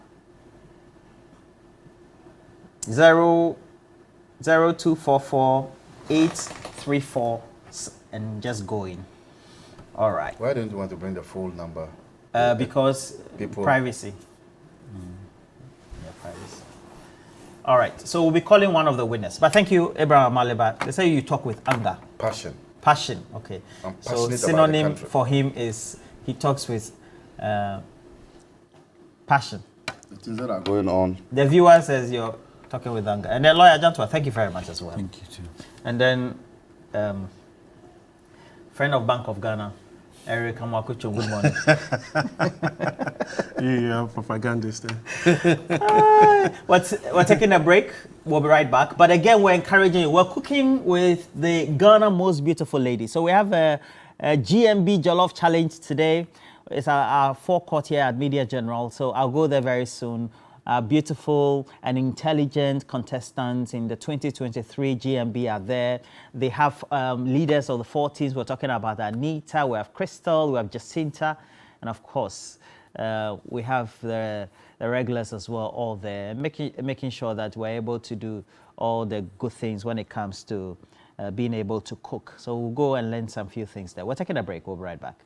0244 834 and just going. All right. Why don't you want to bring the full number? Because People. privacy. Yeah, privacy. All right. So we'll be calling one of the winners. But thank you, Abraham Maleba. They say you talk with anger. Passion. Passion. Okay. I'm So passionate about the synonym country. for him is he talks with passion. The things that are going on. The viewer says you're talking with anger. And then Lawyer Jantua, thank you very much as well. Thank you too. And then friend of Bank of Ghana, Eric Amwakucho, good morning. Yeah, propagandist there. We're taking a break. We'll be right back. But again, we're encouraging you. We're cooking with the Ghana most beautiful lady. So we have a GMB Jollof Challenge today. It's our forecourt here at Media General. So I'll go there very soon. Beautiful and intelligent contestants in the 2023 GMB are there. They have leaders of the 4 teams. We're talking about Anita, we have Crystal, we have Jacinta, and of course, we have the regulars as well, all there, making sure that we're able to do all the good things when it comes to being able to cook. So we'll go and learn some few things there. We're taking a break. We'll be right back.